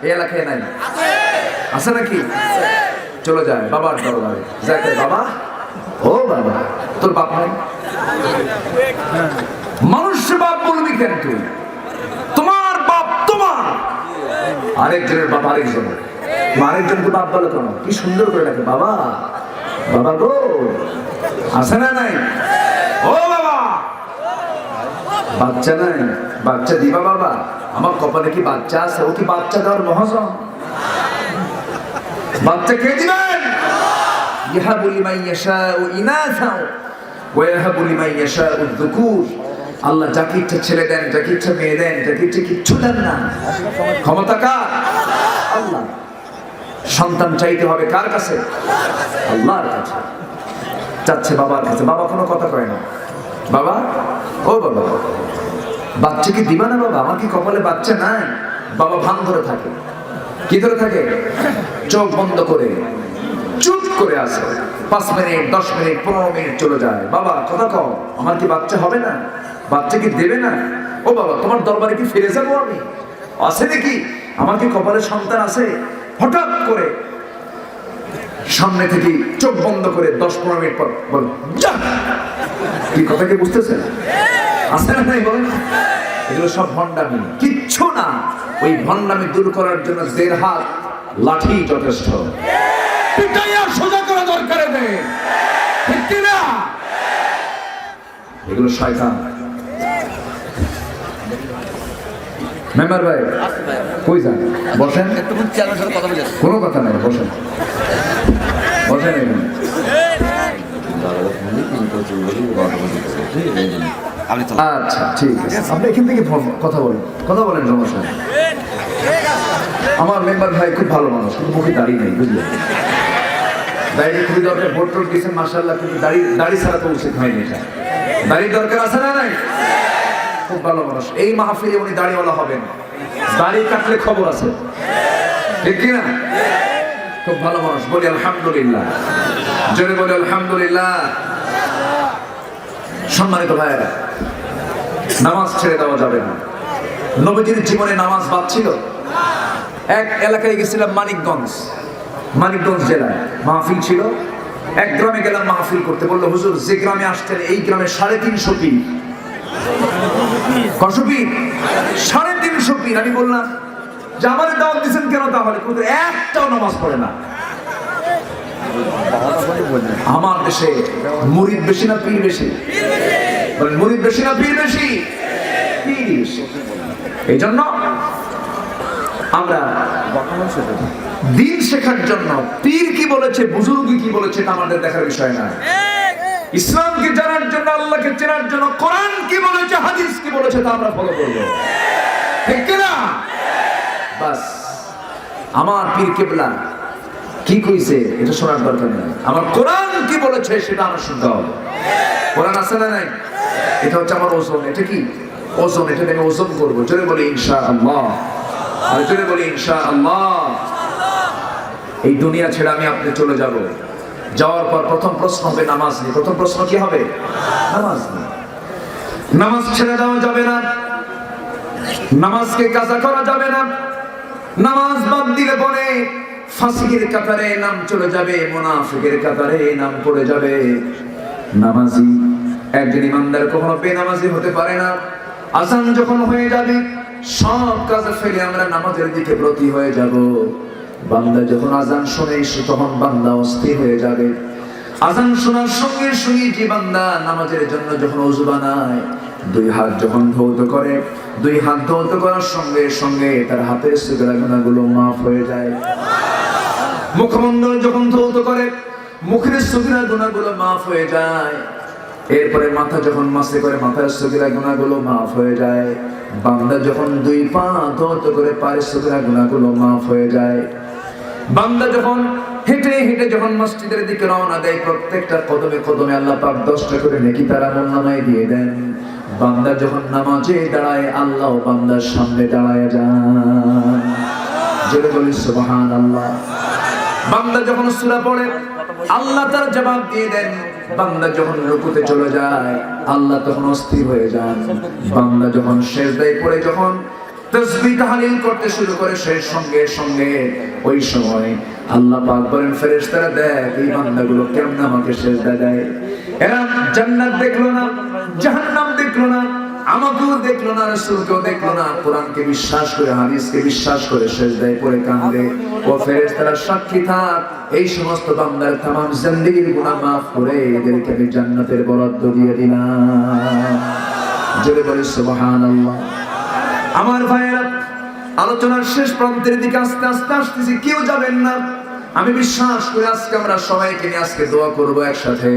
Speaker 1: এই এলাকায় নাই? আছে নাকি? চলে যায় বাবার দরবারে, যাকে বাবা, ও বাবা, তোর বাপ নাই? মানুষের বাপ বলবি কেন তুই? তোমার বাপ তোমার, আরেকজনের বাপ আরেকজনের, আরেকজনকে বাপ বলে কেন? কি সুন্দর করে ডাকে, বাবা, বাবা গো, আছে না নাই? ও বাবা, বাচ্চা নাই, বাচ্চা দিবা বাবা? আমার কপালে কি বাচ্চা আছে? ও কি বাচ্চা দেওয়ার মহাজন? বাচ্চা কে দিবেন? ইয়াহাবু লিমান ইয়াশাউ ইনাসা ওয়া ইয়াহাবু লিমান ইয়াশাউ যুকুর। আল্লাহ যাকে ইচ্ছা ছেলে দেন, যাকে ইচ্ছা মেয়ে দেন, যাকে ইচ্ছা কিচ্ছু দেন না। ক্ষমতা কার? আল্লাহ। সন্তান চাইতে হবে কার কাছে? আল্লাহর কাছে। চাচ্ছে বাবার কাছে, বাবা কোনো কথা কয় না। বাবা, ও বাবা, বাচ্চা কি দিবা না বাবা? আমার কি কপালে বাচ্চা নাই? বাবা ভান ধরে থাকে। কি ধরে থাকে? চোখ বন্ধ করে চুপ করে আসে। 5 মিনিট, 10 মিনিট, 15 মিনিট চলে যায়। বাবা কথা কও, আমার কি বাচ্চা হবে না? বাচ্চা কি দেবে না? ও বাবা, তোমার দরবারে কি ফিরে যাবো আমি? আছে নাকি? আমার কি কপালে সন্তান আছে? হঠাৎ করে সামনে থেকে চোখ বন্ধ করে 10-15 মিনিট পর বল, যা। কি কথা কি বুঝতেছেন? আছে না নাই বলেন? এগুলো সব ভণ্ডামি, কিচ্ছু না। ওই ভণ্ডামি দূর করার জন্য 1.5 হাত লাঠি যথেষ্ট। পিটাইয়া সোজা করা দরকার নেই, ঠিক কি না? এগুলো শয়তান। মেম্বার ভাই কই যান? বসেন, কোনো কথা নাই, বসেন, বসেন এখানে। আচ্ছা ঠিক আছে, আপনি এখান থেকে কথা বলেন, কথা বলেন, সমস্যা নেই। আমার মেম্বার ভাই খুব ভালো মানুষ, কিন্তু মুখে দাড়ি নেই, বুঝলেন? দাড়ি খুবই দরকার, ভোট টোট দিয়েছেন মাশাআল্লাহ, কিন্তু দাড়ি ছাড়া তো উচিত হয়নি। এটা দাড়ির দরকার আছে না নাই? খুব ভালো মানুষ। এই মাহফিলে উনি দাড়িওয়ালা হবেন, দাড়ি কাটলে খবর আছে, ঠিক কিনা? খুব ভালো মানুষ, বলি আলহামদুলিল্লাহ, জোরে বলি আলহামদুলিল্লাহ। সম্মানিত ভাইয়েরা, নামাজ ছেড়ে দেওয়া যাবে না। নবীজির জীবনে নামাজ বাদ ছিল। এক এলাকায় গেছিলাম, মানিকগঞ্জ জেলায় মাহফিল ছিল। এক গ্রামে গেলাম মাহফিল করতে। বললো হুজুর, যে গ্রামে আসছেন এই গ্রামে 350 পীর। কয়শো পীর? 350 পীর। আমি বললাম যে আমাদের দাওয়াত দিচ্ছেন কেন? তাহলে একটাও নামাজ পড়ে না। আমার দেশে মুরিদ বেশি না পীর বেশি? বলেন, মুরিদ বেশি না পীর বেশি? পীর বেশি। এই জন্য আমরা দিন শেখার জন্য পীর কি বলেছে, বুজুর্গি কি বলেছে, এটা আমাদের দেখার বিষয় না। ইসলামকে জানার জন্য, আল্লাহকে চেনার জন্য কোরআন কি বলেছে, হাদিস কি বলেছে, তা আমরা ফলো করব, ঠিক না? বাস। আমার পীর কিবলা কি কইছে এটা শোনার দরকার নেই। আমার কোরআন কি বলেছে সেটা আমার শুনতে হবে। কোরআন আছে না নাই? এটা হচ্ছে আমার ওজন। এটা কি ওজন? এটা আমি ওজন করবো। জোরে বলি ইনশাআল্লাহ, আর জোরে বলি ইনশাআল্লাহ। এই দুনিয়া ছেড়ে আমি আপনি চলে যাব। যাওয়ার পর প্রথম প্রশ্ন হবে নামাজ নিয়ে। প্রথম প্রশ্ন কি হবে? নামাজ নিয়ে। নামাজ ছেড়ে দেওয়া যাবে না, নামাজকে কাজা করা যাবে না। নামাজ বাদ দিলে পরে ফাসিকের কাতারে নাম চলে যাবে, মুনাফিকের কাতারে নাম পড়ে যাবে। নামাজি একজন ইমানদার কখনো বেনামাজি হতে পারে না। আযান যখন হয়ে যাবে সব কাজ ফেলে আমরা নামাজের দিকে ব্রতী হয়ে যাব। বান্দা যখন আযান শুনে তখন বান্দা অস্থির হয়ে যাবে। আযান শোনার সঙ্গে সঙ্গে যে বান্দা নামাজের জন্য যখন ওযু বানায়, 2 হাত যখন ধৌত করে, 2 হাত ধৌত করার সঙ্গে সঙ্গে তার হাতের সগরা গুনাহগুলো মাফ হয়ে যায়। মুখমণ্ডল যখন ধৌত করে, মুখের সগরা গুনাহগুলো মাফ হয়ে যায়। এরপরে মাথা যখন মাসে করে, মাথার সগরা গুনাহগুলো মাফ হয়ে যায়। বান্দা যখন 2 পা ধৌত করে, পায়ের সগরা গুনাহগুলো মাফ হয়ে যায়। বান্দা যখন হেঁটে হেঁটে যখন মসজিদের দিকে রওনা দেয়, প্রত্যেকটা কদমে কদমে আল্লাহ পাক 10টা করে নেকি তার আমলনামায় দিয়ে দেন। বান্দা যখন নামাজে দাঁড়ায় আল্লাহ বান্দার সামনে দাঁড়ায় যান। জোরে বলি সুবহানাল্লাহ। বান্দা যখন সূরা পড়ে আল্লাহ তার জবাব দিয়ে দেন। বান্দা যখন রুকুতে চলে যায় আল্লাহ তখন অস্থির হয়ে যান। বান্দা যখন সিজদায় পড়ে যখন তাসবিহ তাহলিল করতে শুরু করে সেই সঙ্গে সঙ্গে ওই সময় আল্লাহ পাক বলেন ফেরেশতারা দেখ এই বান্দাগুলো কেমন আমাকে সিজদা দেয়। এরা জান্নাত দেখলো না, জাহান্নাম দেখলো না, আমাকেও দেখলো না, রাসূলকেও দেখলো না, কোরআনকে বিশ্বাস করে হাদিসকে বিশ্বাস করে সিজদায় পড়ে কাঁদে। ও ফেরেশতারা সাক্ষী থাক এই সমস্ত বান্দার तमाम জিন্দেগির গুনাহ maaf করে এদেরকে আমি জান্নাতের বরাদ্দ দিয়ে দিলাম। জোরে বলি সুবহানাল্লাহ। আমার ভাইয়েরা আলোচনার শেষ প্রান্তের দিকে আস্তে আস্তে আসতেছি, কেউ যাবেন না। আমি বিশ্বাস করি আজকে আমরা সবাইকে নিয়ে আজকে দোয়া করব একসাথে।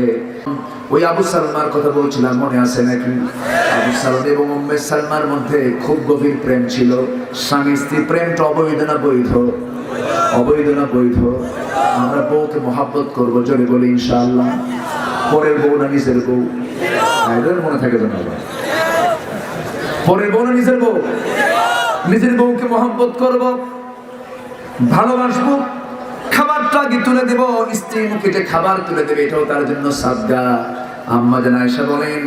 Speaker 1: ওই আবু সালমার কথা বলছিলাম, মনে আছে নাকি? আবু সালমা এবং উম্মে সালমার মধ্যে খুব গভীর প্রেম ছিল। স্বামী স্ত্রী প্রেমটা অবৈধ না বৈধ? অবৈধ না বৈধ? আমরা বউকে মহাব্বত করবো, জোরে বলি ইনশাআল্লাহ। পরের বউ না নিজের বউ? এদের মনে থাকে তো না? পরের বউ না নিজের বউ? নিজের বউকে মহব্বত করব, ভালোবাসবো, খাবারটা আগে তুলে দেব, স্ত্রীর মুখে যে খাবার তুলে দেবে এটাও তার জন্য সাদগা। আম্মা জান আয়েশা বলেন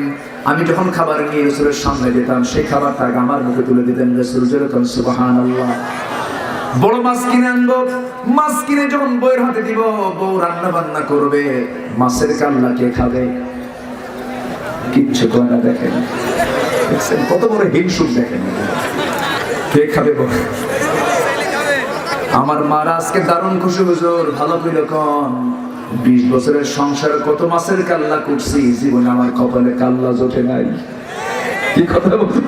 Speaker 1: আমি যখন খাবার নিয়ে রাসূলের সামনে যেতাম সেই খাবারটা আগে আমার মুখে তুলে দিতেন রাসূল। যেরকম সুবহানাল্লাহ। বড় মাছ কিনে আনবো, মাছ কিনে যখন বউয়ের হাতে দিব, বউ রান্না বান্না করবে, মাছের কান্না কে খাবে? কিচ্ছু করে না। দেখেন কত বড় হিংসুক, দেখেন কে খাবে? আমার মারা আজকে দারুণ খুশি, হুজুর ভালো করে কোন 20 বছরের সংসার কত মাছের কাল্লা করছি, জীবনে আমার কপালে কাল্লা জোটে নাই। কি কথা বলছেন?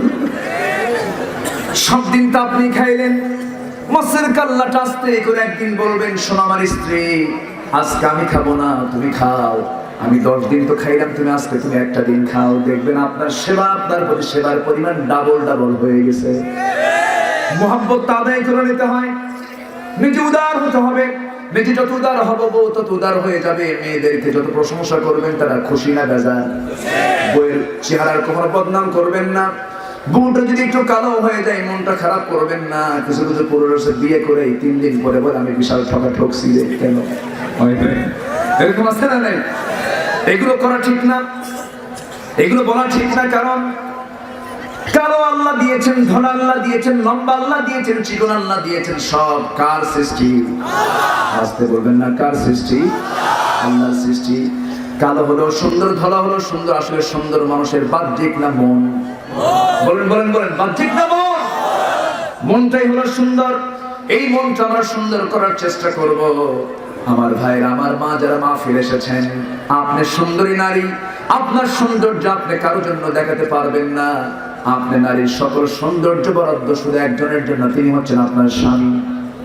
Speaker 1: সব দিন তো আপনি খাইলেন, মাছের কাল্লাটা আস্তে করে একদিন বলবেন শোনো আমার স্ত্রী আজকে আমি খাবো না, তুমি খাও। আমি 10 দিন তো খাইলাম, তুমি আজকে তুমি একটা দিন খাও। দেখবেন আপনার সেবা, আপনার প্রতি সেবার পরিমাণ ডাবল ডাবল হয়ে গেছে। মোহাব্বত আদায় করে নিতে হয়, নিজে উদার হতে হবে। নিজে যত উদার হবো বউ তত উদার হয়ে যাবে। মেয়েদেরকে যত প্রশংসা করবেন তারা খুশি না বেজার। বউয়ের চেহারার কখনো বদনাম করবেন না। বউটা যদি একটু কালো হয়ে যায় মনটা খারাপ করবেন না। কিছু কিছু পুরুষের বিয়ে করে 3 দিন পরে বলে আমি বিশাল ঠকছি রে, কেন এরকম আছে না? নাই, এগুলো করা ঠিক না, এগুলো বলা ঠিক না। কারণ কালো আল্লাহ দিয়েছেন, ধলা আল্লাহ দিয়েছেন, লম্বা আল্লাহ দিয়েছেন, চিকন আল্লাহ দিয়েছেন, সব কার সৃষ্টি? আসতে বলবেন না, কার সৃষ্টি? আল্লাহর সৃষ্টি। কালো হলো সুন্দর, ধলা হলো সুন্দর, আসলে সুন্দর মানুষের বাহ্যিক না মন? বলেন বলেন বলেন, বাহ্যিক না মন? মনটাই হলো সুন্দর। এই মনটা আমরা সুন্দর করার চেষ্টা করব। আমার ভাইরা, আমার মা যারা মাহফিল এসেছেন, আপনি সুন্দরী নারী, আপনার সৌন্দর্য আপনি কারোর জন্য দেখাতে পারবেন না। আপনি নারীর সকল সৌন্দর্য বরাদ্দ শুধু একজনের জন্য, তিনি হচ্ছেন আপনার স্বামী।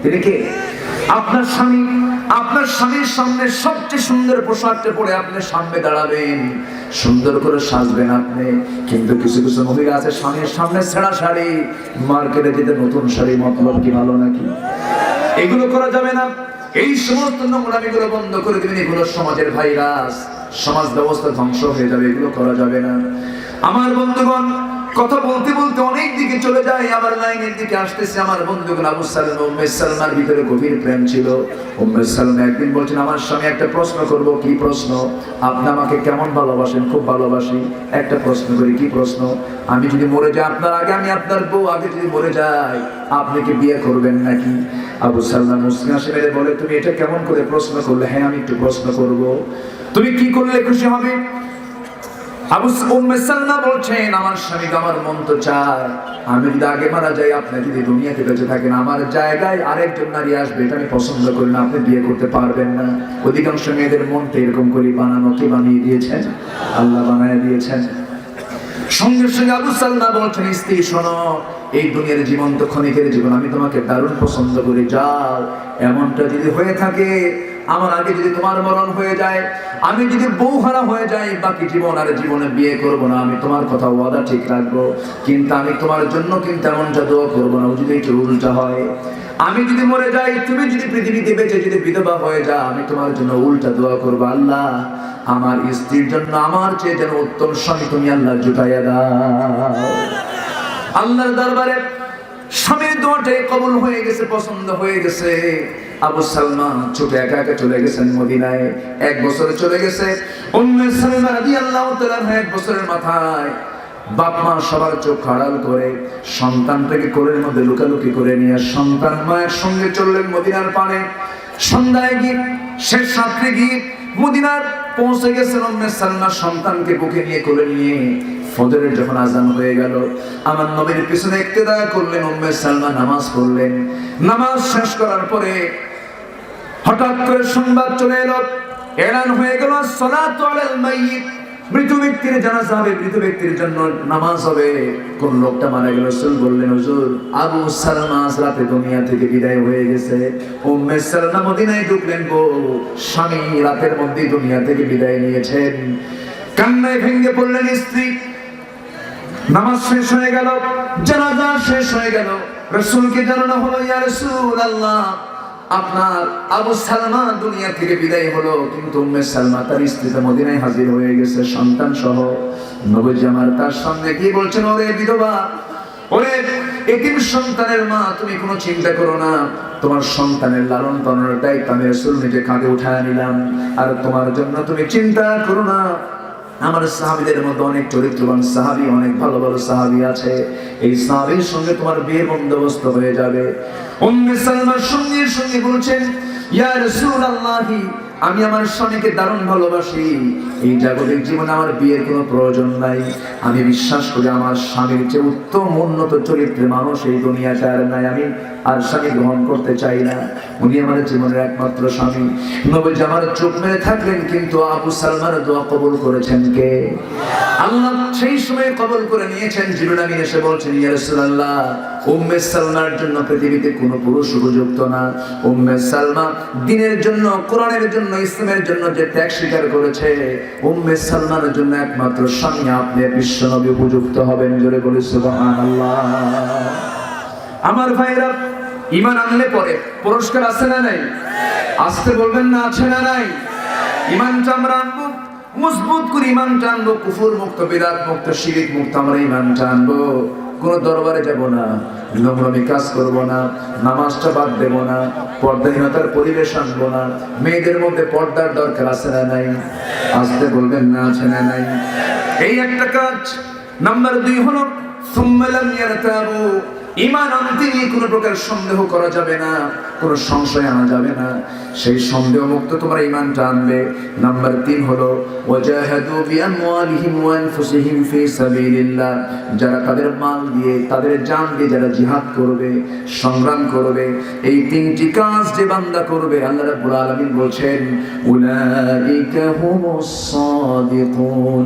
Speaker 1: তিনি কে? আপনার স্বামী। আপনার স্বামীর সামনে সবচেয়ে সুন্দর পোশাকটা পরে আপনি সামনে দাঁড়াবেন, সুন্দর করে সাজবেন আপনি। কিন্তু কিছু কিছু মহিলা আছে স্বামীর সামনে ছেঁড়া শাড়ি, মার্কেটে যেতে নতুন শাড়ি, মতলব কি ভালো নাকি? এগুলো করা যাবে না। এই সমস্ত নোংরামিগুলো বন্ধ করে দিবেন। এগুলো সমাজের ভাইরাস, সমাজ ব্যবস্থা ধ্বংস হয়ে যাবে, এগুলো করা যাবে না। আমার বন্ধুগণ, কথা বলতে বলতে অনেক দিকে চলে যায়, আবার লাইনের দিকে আসতেছে। আমার বন্ধুগণ, আবু সালমা উম্মে সালমার ভিতরে গভীর প্রেম ছিল। উম্মে সালমা একদিন বলছেন আমার স্বামী একটা প্রশ্ন করব। কি প্রশ্ন? আপনি আমাকে কেমন ভালোবাসেন? খুব ভালোবাসি। একটা প্রশ্ন করি, কি প্রশ্ন? আমি যদি মরে যাই আপনার আগে, আমি আপনার বউ আগে যদি মরে যাই, আপনি কি বিয়ে করবেন নাকি? আবু সালমা মুসকি হাসি মেরে বলে তুমি এটা কেমন করে প্রশ্ন করলে? হ্যাঁ আমি একটু প্রশ্ন করব। তুমি কি করলে খুশি হবে? আবু উম্মে সালমা বলছেন আমার স্বামী, আমার মন তো চায় আমি যদি আগে মারা যাই, আপনি যদি দুনিয়াতে বেঁচে থাকেন, আমার জায়গায় আরেকজন নারী আসবে, এটা আমি পছন্দ করি না, আপনি বিয়ে করতে পারবেন না। অধিকাংশ মেয়েদের মনটা এরকম করে বানানো। কে বানিয়ে দিয়েছেন? আল্লাহ বানিয়ে দিয়েছেন। সঙ্গে সঙ্গে আবু সালমা বলছেন স্ত্রী শোনো, এই দুনিয়ার জীবন তো ক্ষণিকের জীবন, আমি তোমাকে দারুণ পছন্দ করি, যাও। এমনটা যদি হয়ে থাকে, আমার আগে যদি তোমার মরণ হয়ে যায়, আমি যদি বউহারা হয়ে যাই, বাকি জীবন আর জীবনে বিয়ে করব না। আমি তোমার কথা ওয়াদা ঠিক রাখবো, কিন্তু আমি তোমার জন্য কিন্তু এমনটা দোয়া করবো না। যদি একটু উল্টা হয়, আমি যদি মরে যাই, তুমি যদি পৃথিবীতে বেঁচে যদি বিধবা হয়ে যাও, আমি তোমার জন্য উল্টা দোয়া করবো, আল্লাহ আমার স্ত্রীর জন্য আমার চেয়ে যেন উত্তম স্বামী তুমি আল্লাহ জুটাইয়া দাও। আল্লাহর দরবারে স্বামীর দোয়াটাই কবুল হয়ে গেছে, পছন্দ হয়ে গেছে। আবু সালমা ছুটে একা একা চলে গেছেন মদিনায়। 1 বছর চলে গেছে। উম্মে সালমা রাদিয়াল্লাহু তাআলা 1 বছরের মাথায় বাপ মা সবার চোখ আড়াল করে সন্তানটাকে কোলের মধ্যে লুকালুকি করে নিয়ে সন্তান মায়ের সঙ্গে চললেন মদিনার পানে। সন্ধ্যায় গিয়ে শেষ রাত্রে গিয়ে মদিনার পৌঁছে গেছেন উম্মে সালমা সন্তানকে বুকে নিয়ে কোলে নিয়ে। ফজরের যখন আজান হয়ে গেল, আমার নবীর পিছনে ইক্তেদা করলেন, উম্মে সালমা নামাজ পড়লেন। নামাজ শেষ করার পরে হঠাৎ করে সংবাদ চলে এলো, এলান হয়ে গেল সালাতু আলাল মাইয়িত, মৃত ব্যক্তির জানাজা হবে, মৃত ব্যক্তির জন্য নামাজ হবে। কোন লোকটা মারা গেল, রাসূল বললেন হুজুর আবু সালমা আজ রাতে দুনিয়া থেকে বিদায় হয়ে গেছে। উম্মে সালমা মদিনায় ঢুকলেন, গো স্বামী রাতের মধ্যে দুনিয়া থেকে বিদায় নিয়েছেন। কান্নায় ভেঙে পড়লেন স্ত্রী। নামাজ শেষ হয়ে গেল, জানাজা শেষ হয়ে গেল। রাসূলকে জানানো হলো, ইয়া রাসূলুল্লাহ আপনার আবু সালমা দুনিয়া থেকে বিদায় হলো, কিন্তু উম্মে সালমা তার স্ত্রীতে মদিনায় হাজির হয়ে গেছে সন্তান সহ। নবীজি আমার তার সামনে গিয়ে বলছেন, ওরে বিধবা, ওরে এতিম সন্তানের মা, তুমি কোনো চিন্তা করো না, তোমার সন্তানের লালন পালনের দায়িত্ব আমি রাসূল নিজে কাঁধে উঠায় নিলাম, আর তোমার জন্য তুমি চিন্তা করো না। আমার সাহাবীদের মধ্যে অনেক চরিত্রবান সাহাবী, অনেক ভালো ভালো সাহাবী আছে, এই সাহাবীর সঙ্গে তোমার বিয়ে বন্দোবস্ত হয়ে যাবে। উম্মে সালমার সঙ্গে সঙ্গে বলছেন, ইয়া রাসূলুল্লাহ আমি আমার স্বামীকে দারুণ ভালোবাসি, এই জাগতিক জীবনে আমার বিয়ের কোনো প্রয়োজন নাই। আমি বিশ্বাস করি আমার স্বামীর চেয়ে উত্তম উন্নত চরিত্রের মানুষ এই দুনিয়াতে আর নাই। আমি আর স্বামী গ্রহণ করতে চাই না, উনি আমার জীবনের একমাত্র স্বামী। নবীজি আমার চোখ মেরে থাকলেন, কিন্তু আবু সালমার দোয়া কবুল করেছেন কে? আল্লাহ সেই সময় কবুল করে নিয়েছেন। জিবরিল আমিন এসে বলছেন, ইয়া রাসূলুল্লাহ উম্মে সালমার জন্য পৃথিবীতে কোনো পুরুষ উপযুক্ত না। উম্মে সালমা দ্বীনের জন্য, কোরআনের জন্য, ইসলামের জন্য যে ত্যাগ স্বীকার করেছে, উম্মে সালমার জন্য একমাত্র স্বামী আপনি বিশ্বনবী উপযুক্ত হবেন। জোরে বলি সুবহানাল্লাহ। আমার ভাইরা, ঈমান আনলে পরে পুরস্কার আছে না নাই? আসতে বলবেন না, আছে না নাই? ঈমানটা আমরা আনবো, মজবুত করে ঈমানটা আনবো, কুফর মুক্ত, বিদআত মুক্ত, শিরক মুক্ত আমরা ঈমানটা আনবো। কোনো দরবারে যাব না, নোংরামি কাজ করব না, নামাজটা বাদ দেব না, পর্দাহীনতার পরিবেশ আনবো না। মেয়েদের মধ্যে পর্দার দরকার আছে না নাই? আসতে বলবেন না, আছে না নাই? এই একটা কাজ। নাম্বার 2 হলো সুম্মা লাম ইয়ারতাবু, ঈমান আনতে নিয়ে কোনো প্রকার সন্দেহ করা যাবে না, কোনো সংশয় আনা যাবে না, সেই সন্দেহ মুক্ত তোমরা ঈমানটা আনবে। নাম্বার 3 হলো ওয়াজাহাদু বিআমওয়ালিহিম ওয়া আনফুসিহিম ফি সাবিলিল্লাহ, যারা তাদের মাল দিয়ে, তাদের জান দিয়ে যারা জিহাদ করবে, সংগ্রাম করবে, এই 3টি কাজ যে বান্দা করবে, আল্লাহ রাব্বুল আলামিন বলছেন উলাইকা হুমুস সাদিকুন,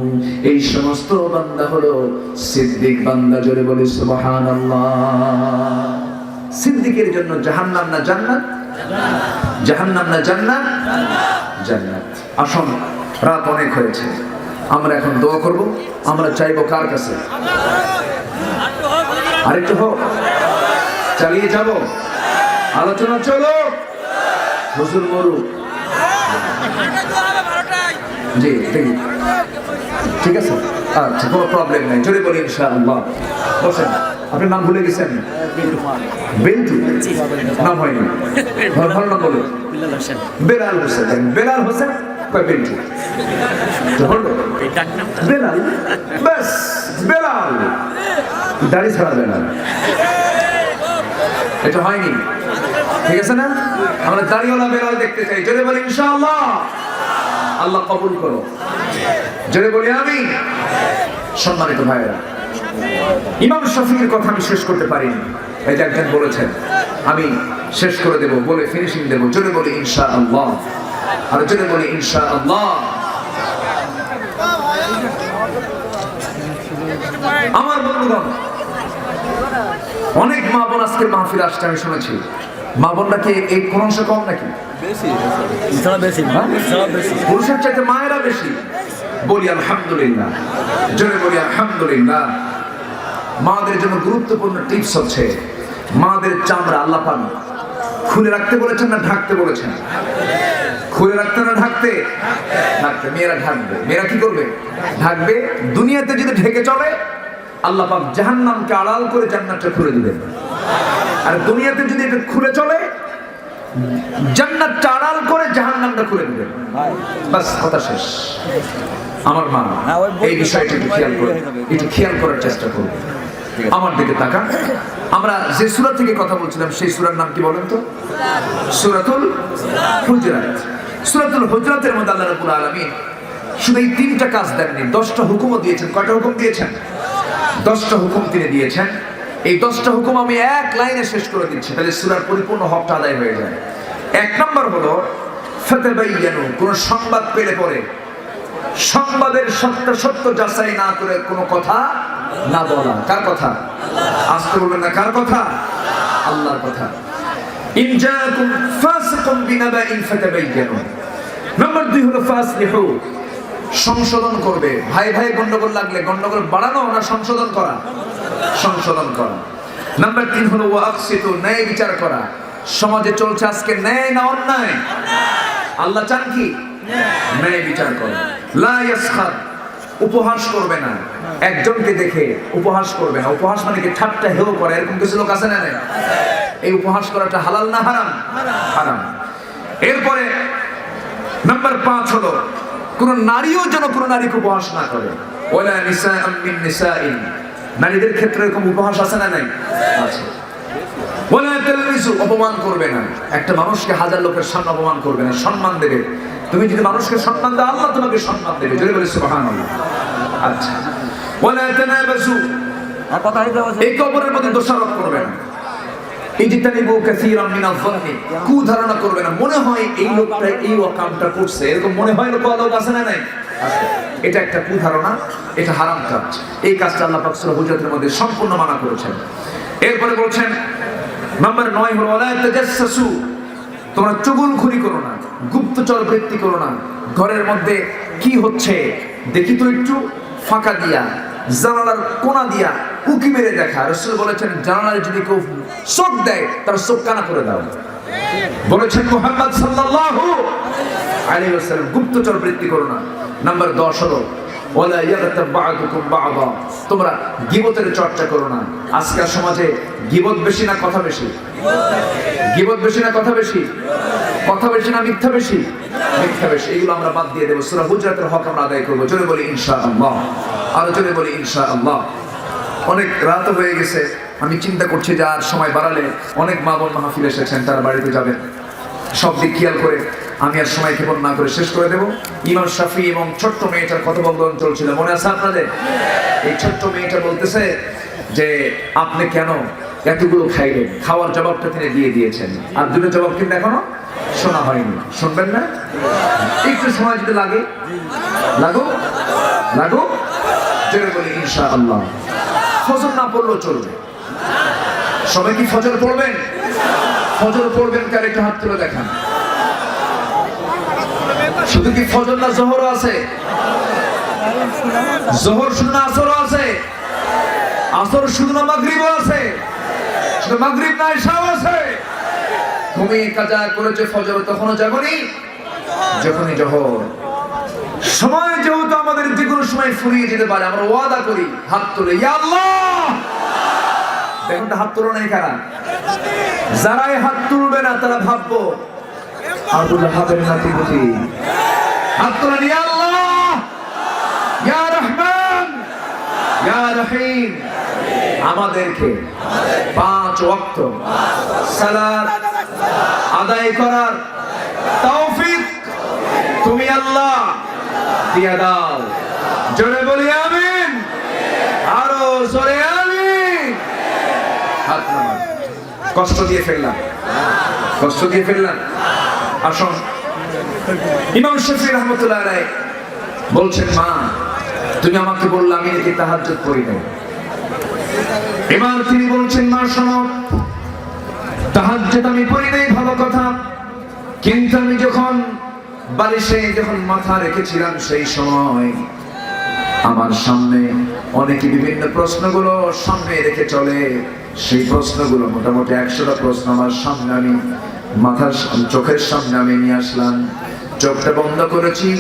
Speaker 1: এই সমস্ত বান্দা হলো সিদ্দিক বান্দা। জোরে বলি সুবহানাল্লাহ। সিদ্দিকের জন্য জাহান্নাম না জান্নাত? জাহান্নাম না জান্নাত? জান্নাত। আসুন, রাত অনেক হয়েছে, আমরা এখন দোয়া করব। আমরা চাইবো কার কাছে? আরেকটু হোক, চালিয়ে যাব, আলোচনা চলো, হুজুর মরু। জি ঠিক আছে, আচ্ছা, কোনো প্রবলেম নেই। জোরে বলি ইনশাআল্লাহ। বসেন। আপনার নাম ভুলে গেছেন? বেন্টু নাম হয়নি, ভালো নাম বলে বেলাল হোসেন। বেলাল হোসেন বেন্টু, বেলাল, ব্যাস বেলাল, দাড়ি ছাড়া বেলাল, এটা হয়নি, ঠিক আছে না? আমরা দাড়িওয়ালা বেলাল দেখতে চাই। জোরে বলি ইনশাআল্লাহ। আল্লাহ কবুল করো। জোরে বলি আমিন। সম্মানিত ভাইরা, ইমাম শাফিঈর কথা আমি শেষ করতে পারিনি, এটা একজন বলেছেন, আমি শেষ করে দেব, বলে ফিনিশিং দেব। জোরে বলি ইনশাআল্লাহ, আর জোরে বলি ইনশাআল্লাহ। আমার বন্ধুগণ, অনেক মা বোন আজকের মাহফিল আসছে, আমি শুনেছি। মা বোনরা কি এই কোন অংশ কম নাকি? পুরুষের চাইতে মায়েরা বেশি। বলি আলহামদুলিল্লাহ, জোরে বলি আলহামদুলিল্লাহ। মাদের জন্য গুরুত্বপূর্ণ টিপস হচ্ছে, মাদের চামড়া আল্লাহ পাক খুলে রাখতে বলেছেন না ঢাকতে বলেছেন? খুলে রাখতে না ঢাকতে? ঢাকতে। মেয়েরা ঢাকবে। মেয়েরা কি করবে? ঢাকবে। দুনিয়াতে যদি ঢেকে চলে আল্লাহ পাক জাহান্নামকে আড়াল করে জান্নাতটা খুলে দিবেন। আর দুনিয়াতে যদি এটা খুলে চলে জান্নাতটা আড়াল করে জাহান্নামটা খুলে দিবেন। বাস, কথা শেষ। আমার মা এই বিষয়টা একটু খেয়াল করার চেষ্টা করবে। আমার দিকে তাকান। আমরা যে সূরা থেকে কথা বলছিলাম সেই সূরার নাম কি বলেন তো? সূরাতুল হুজুরাত। সূরাতুল হুজুরাতের মধ্যে আল্লাহ রাব্বুল আলামিন শুধু এই 3টা কাজ দেননি, 10টা হুকুমও দিয়েছেন। কয়টা হুকুম দিয়েছেন? 10টা হুকুম তিনি দিয়েছেন। এই 10টা হুকুম আমি এক লাইনে শেষ করে দিচ্ছি, তাহলে সূরার পরিপূর্ণ হকটা আদায় হয়ে যায়। 1 নম্বর হলো ফাতাবায়ানু, কোন সংবাদ পেলে পরে সংবাদের সত্য যাচাই না করে কোনো কথা না বলা। কার কথা? আসতে বলবেন না, কার কথা? আল্লাহর কথা। ইন জাআকুম ফাসিকুম বিনাবাইন ফাতাবায়ানু। নাম্বার 2 হলো ফাসলিহু, সংশোধন করবে। ভাই ভাই গন্ডগোল লাগলে গন্ডগোল বাড়ানো না সংশোধন করা? সংশোধন করা। নাম্বার 3 হলো ওয়াকসিতু, ন্যায় বিচার করা। সমাজে চলছে আজকে ন্যায় না অন্যায়? আল্লাহ চান কি? ন্যায় বিচার করো। লা ইয়াসখার, উপহাস করবে না। একজনকে দেখে উপহাস করবে না। উপহাস মানে কি? ঠাট্টা হেও করে। এরকম কিছু লোক আছে না? এই উপহাস করাটা হালাল না হারাম? হারাম। এরপরে নাম্বার 5 হলো কোন নারীও যেন কোন নারীকে উপহাস না করে। ওয়ালা নিসাআম মিন নিসাইন, নারীদের ক্ষেত্রে এরকম উপহাস আছে না? নাই, আছে। ওয়ালা তালমিজু, অপমান করবে না। একটা মানুষকে হাজার লোকের সামনে অপমান করবে না, সম্মান দেবে। তুমি যদি মানুষকে সম্মান দাও আল্লাহ তোমাকে সম্মান দেবে। জোরে বলি সুবহানাল্লাহ। আচ্ছা। ওয়ালা তানাবাসু, একে অপরের মধ্যে দোষারোপ করবে না। ইজতানিবু কাসীরাম মিনাল যান্নি, কুধারণা করবে না। মনে হয় এই লোকটা এই কামটা করছে, এরকম মনে হয় লোক আছে না? নাই, আছে। এটা একটা কুধারণা, এটা হারাম কাজ। এই কাজটা আল্লাহ পাক সূরা হুজুরাতের মধ্যে সম্পূর্ণ মানা করেছেন। এরপরে বলছেন নাম্বার 9 হলো ওয়ালা তাজাসসু, তোমরা চুগলখড়ি করো না, গুপ্তচর বৃত্তি করো না। ঘরের মধ্যে কি হচ্ছে দেখি তো একটু ফাঁকা দিয়া, জানালার কোণা দিয়া উকি মেরে দেখা। রাসূল বলেছেন জানালায় যদি কেউ চোখ দেয় তার চোখ কানা করে দাও। বলেছেন মুহাম্মদ সাল্লাল্লাহু আলাইহি ওয়াসাল্লাম, গুপ্তচর বৃত্তি করো না। নাম্বার 10 হলো ওয়ালা ইয়াগতাব বা'দুকুম বা'দা, তোমরা গীবতের চর্চা করো না। আজকের সমাজে গীবত বেশি না কথা বেশি? গীবত বেশি না কথা বেশি? কথা বেশি না মিথ্যা বেশি? মিথ্যা বেশি। এগুলো আমরা বাদ দিয়ে দেব। সূরা হুজুরাতের হক আমরা আদায় করব। জোরে বলি ইনশাআল্লাহ। আর জোরে বলি ইনশাআল্লাহ। অনেক রাত হয়ে গেছে, আমি চিন্তা করছি যে আর সময় বাড়ালে অনেক মা বোন মাহফিল এসেছেন, তারা বাড়িতে যাবেন। সব দিক খেয়াল করে আমি আর সময় ক্ষেপণ না করে শেষ করে দেব। ইমাম শাফি এবং ছোট্ট মেয়েটার কথোপকথন চলছিল, মনে আছে আপনাদের? এই ছোট্ট মেয়েটা বলতেছে যে আপনি কেন এতগুলো খাইলেন? খাওয়ার জবাবটা তিনি দিয়ে দিয়েছেন, আর দুটো জবাব কিন্তু এখনো শোনা হয়নি। শুনবেন না? একটু সময় যদি লাগে লাগুক, লাগুক। জোরে বলি ইনশাআল্লাহ। ফজর না পড়লেও চলবে। সবাই কি ফজর পড়বেন? ফজর পড়বেন কার? একটু হাত তুলে দেখান। শুধু কি ফজর না জোহরও আছে? জোহর শুধু না আসরও আছে? আসর শুধু না মাগরিবও আছে? শুধু মাগরিব না ইশাও আছে? ঘুমিয়ে কাজা করেছে ফজর, তখনও জাগনি যখনই জোহর। সময় যেহেতু আমাদের যে কোনো সময় ফুরিয়ে যেতে পারে, আমরা ওয়াদা করি হাত তুলে, ইয়া আল্লাহ। দেখুন তো হাত তুলো নাই কারা? যারাই হাত তুলবে না তারা ভাববো আব্দুল হাবের নাতি বুঝি। হাত তুলেন, ইয়া আল্লাহ, ইয়া রহমান, ইয়া রহিম। আমাদেরকে 5 ওয়াক্ত সালাত আদায় করার তৌফিক তুমি আল্লাহ দিয়ে দাও। জোরে বলি আমিন, আরো জোরে আমিন। হাত নামান। কষ্ট দিয়ে ফেললাম, কষ্ট দিয়ে ফেললাম। আসুন, ইমাম শাফিঈ রাহমাতুল্লাহ আলাইহি বলছেন, মা তুমি আমাকে বললে আমি নাকি তাহাজ্জুদ করি না। এবার তিনি বলছেন, মা শোনো, তাহাজ্জুদ আমি পড়ি নাই ভালো কথা, কিন্তু আমি যখন বালিশে যখন মাথা রেখেছিলাম সেই সময় আমার সামনে অনেকে বিভিন্ন প্রশ্নগুলো সামনে রেখে চলে। সেই প্রশ্নগুলো মোটামুটি 100টা প্রশ্ন আমার সামনে আমি মাথার চোখের সামনে আমি নিয়ে আসলাম, চোখটা বন্ধ করেছি।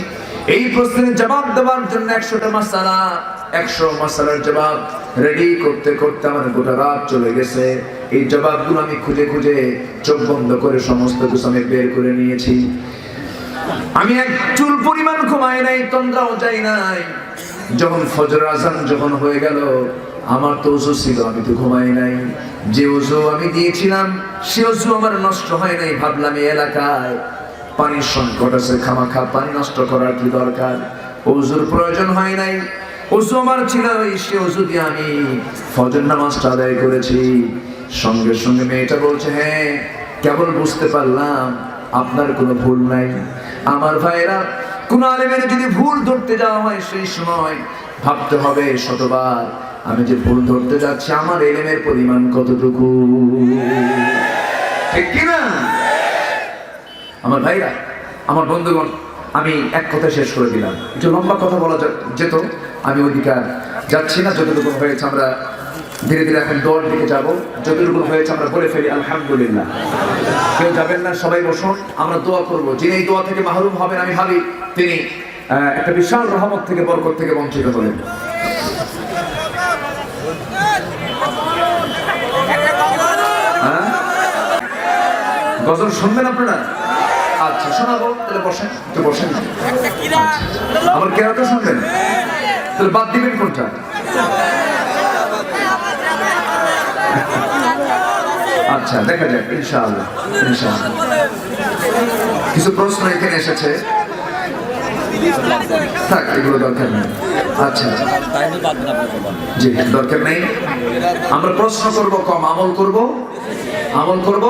Speaker 1: এই প্রশ্নের জবাব দেওয়ার জন্য 100টা মাসালা, 100 মাসালার জবাব রেডি করতে করতে আমার গোটা রাত চলে গেছে। এই জবাবগুলো আমি খুঁজে খুঁজে চোখ বন্ধ করে সমস্ত কিছু আমি বের করে নিয়েছি। আমি এক চুল পরিমাণ ঘুমাই নাই, তন্দ্রাও যাই নাই। যখন ফজর আজান যখন হয়ে গেল, আমার তো ওযু ছিল, আমি তো ঘুমাই নাই। যে ওযু আমি দিয়েছিলাম সে ওযু আমার নষ্ট হয় নাই। ভাবলাম এই এলাকায় পানির সংকট আছে, খামাখা পানি নষ্ট করার কি দরকার, ওযুর প্রয়োজন হয় নাই। ওযু আমার ছিল, সে ওযু দিয়ে আমি ফজর নামাজটা আদায় করেছি। সঙ্গে সঙ্গে মেয়েটা বলছে, হ্যাঁ কেবল বুঝতে পারলাম আপনার কোনো ভুল নাই। আমার ভাইরা, কোন আলেমের যদি ভুল ধরতে যাওয়া হয় সেই সময় ভাবতে হবে শতবার আমি যে ভুল ধরতে যাচ্ছি আমার ইলমের পরিমাণ কতটুকু, ঠিক কিনা? আমার ভাইরা, আমার বন্ধুগণ, আমি এক কথা শেষ করে দিলাম। একটু লম্বা কথা বলা যেত, আমি ওইদিকে যাচ্ছি না। যতটুকু হয়েছে আমরা ধীরে ধীরে এখন দৌড় দিকে যাবো। যতটুকু হয়েছে আমরা বলে ফেলি আলহামদুলিল্লাহ। কেউ যাবেন না, সবাই বসুন, আমরা দোয়া করবো। যিনি এই দোয়া থেকে মাহরুম হবেন আমি ভাবি তিনি একটা বিশাল রহমত থেকে, বরকত থেকে বঞ্চিত হলেন। গজল শুনবেন আপনারা? আচ্ছা শোনাবো, তাহলে বসেন, একটু বসেন। আমার কেরাতে শুনবেন, তাহলে বাদ দিবেন কোনটা? আচ্ছা দেখা যাক, ইনশাআল্লাহ ইনশাআল্লাহ। কিছু প্রশ্ন এখানে এসেছে, থাক এগুলো দরকার নেই। আচ্ছা জি দরকার নেই। আমরা প্রশ্ন করব কম, আমল করব, আমল করব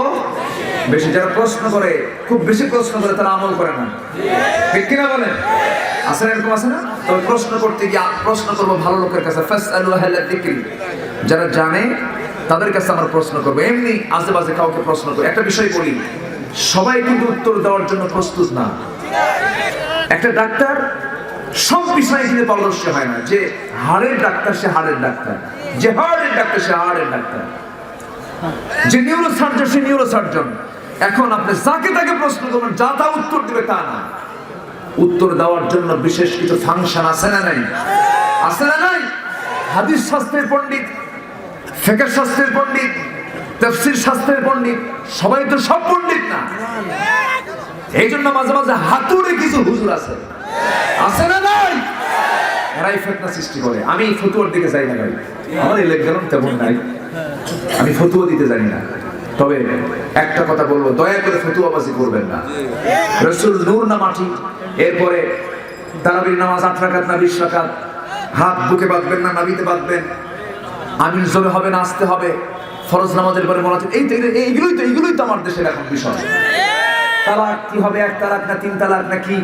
Speaker 1: বেশি। যারা প্রশ্ন করে, খুব বেশি প্রশ্ন করে, তারা আমল করে না, ঠিক কিনা বলেন? আছে না, এরকম আছে না? তবে প্রশ্ন করতে গিয়ে প্রশ্ন করবো ভালো লোকের কাছে, ফাসআলু আহলা যিকরি, যারা জানে তাদের কাছে আমরা প্রশ্ন করবো। এমনি আজেবাজে কাউকে প্রশ্ন করবো। একটা বিষয় বলি, সবাই কিন্তু উত্তর দেওয়ার জন্য প্রস্তুত না। একটা ডাক্তার সব বিষয়ে কিন্তু পারদর্শী হয় না। যে হাড়ের ডাক্তার সে হাড়ের ডাক্তার, যে হাড়ের ডাক্তার সে হাড়ের ডাক্তার, যে নিউরো সার্জন সে নিউরো সার্জন। এখন আপনি যাকে তাকে প্রশ্ন করবেন, যা তা উত্তর দিবে তা না। উত্তর দেওয়ার জন্য বিশেষ কিছু ফাংশন আছে না নাই? আছে না নাই? হাদিস শাস্ত্রের পণ্ডিত, ফিকহ শাস্ত্রের পণ্ডিত, তাফসীর শাস্ত্রের পণ্ডিত, সবাই তো সব পণ্ডিত না। এই জন্য মাঝে মাঝে হাতুড়ে কিছু হুজুর আছে, আছে না নাই? এরাই ফিতনা সৃষ্টি করে। আমি ফতুয়ার দিকে যাই না ভাই, আমার ইলেকশন তেমন নাই, আমি ফতুয়া দিতে জানি না। তবে একটা কথা বলবো, দয়া করে ফতুয়াবাজি করবেন না। রাসূল নূর না মাটি, এরপরে তারাবির নামাজ 8 রাকাত না 20 রাকাত, হাত বুকে বাঁধবেন না নাভিতে বাঁধবেন, আমিন জোরে হবে না আস্তে হবে, ফরজ নামাজের পরে মনে হচ্ছে এইগুলোই তো আমার দেশের এখন বিষয়। তালাক কি হবে, 1 তালাক না 3 তালাক না কি,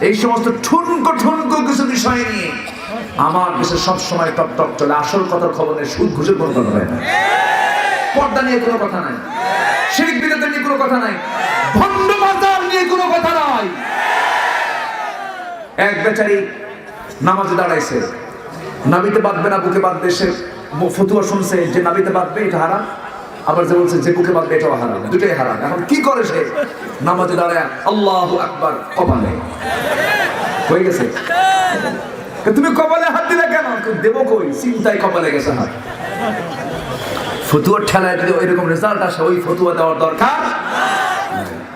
Speaker 1: এই সমস্ত ঠুনকো কিছু বিষয় নিয়ে আমার দেশে সব সময় টক টক চলে। আসল কথার খবর নেই, সুদ ঘুষের কোনো কথা হয় না, পর্দা নিয়ে কোনো কথা নাই, শিরক বিদআত নিয়ে কোনো কথা নাই, ভণ্ড মাজার নিয়ে কোনো কথা নাই। এক বেচারি নামাজে দাঁড়াইছে, নাবিতে বাঁধবে না বুকে বাঁধবে, সে ফতুয়া শুনছে যে নাবিতে বাঁধবে এটা হারাম, আবার যে বলছে যে বুকে বাঁধবে এটাও হারাম, দুটাই হারাম। এখন কি করে সে? নামাজে দাঁড়ায় আল্লাহু আকবার, কপালে হয়ে গেছে। তুমি কপালে হাত দিলে কেন? দেবো কই, চিন্তায় কপালে গেছে হাত। ফতুয়ার ঠেলায় যদি ওইরকম রেজাল্ট আসে, ওই ফতুয়া দেওয়ার দরকার।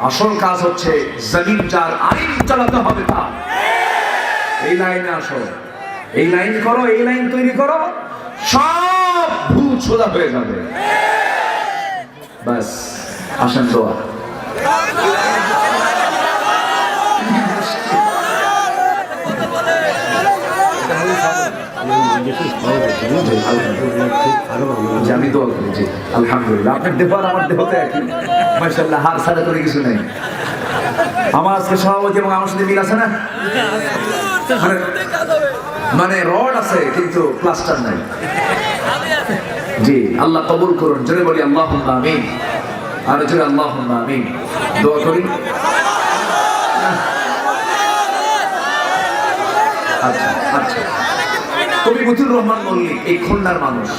Speaker 1: আসল কাজ হচ্ছে জমিন যার, আইন চালাতে হবে তার। এই লাইনে আসো, এই লাইন করো, এই লাইন তৈরি করো, সব ভুল সোজা হয়ে যাবে। বাস আসেন দোয়া। আমি দোয়া করি, আলহামদুলিল্লাহ। আপনার দেহ আর আমার দেহতে একই, মাশাআল্লাহ, হার সাদা করে কিছু নেই। আমার আজকে সভাপতি এবং আমার সাথে মিল আছে না? মানে রড আছে কিন্তু প্লাস্টার নাই। জি আল্লাহ কবুল করুন, জোরে বলি আল্লাহুম্মা আমিন, আর জোরে আল্লাহুম্মা আমিন। দোয়া করি। আচ্ছা আচ্ছা, কবি মতিউর রহমান মল্লিক, এই খুলনার মানুষ,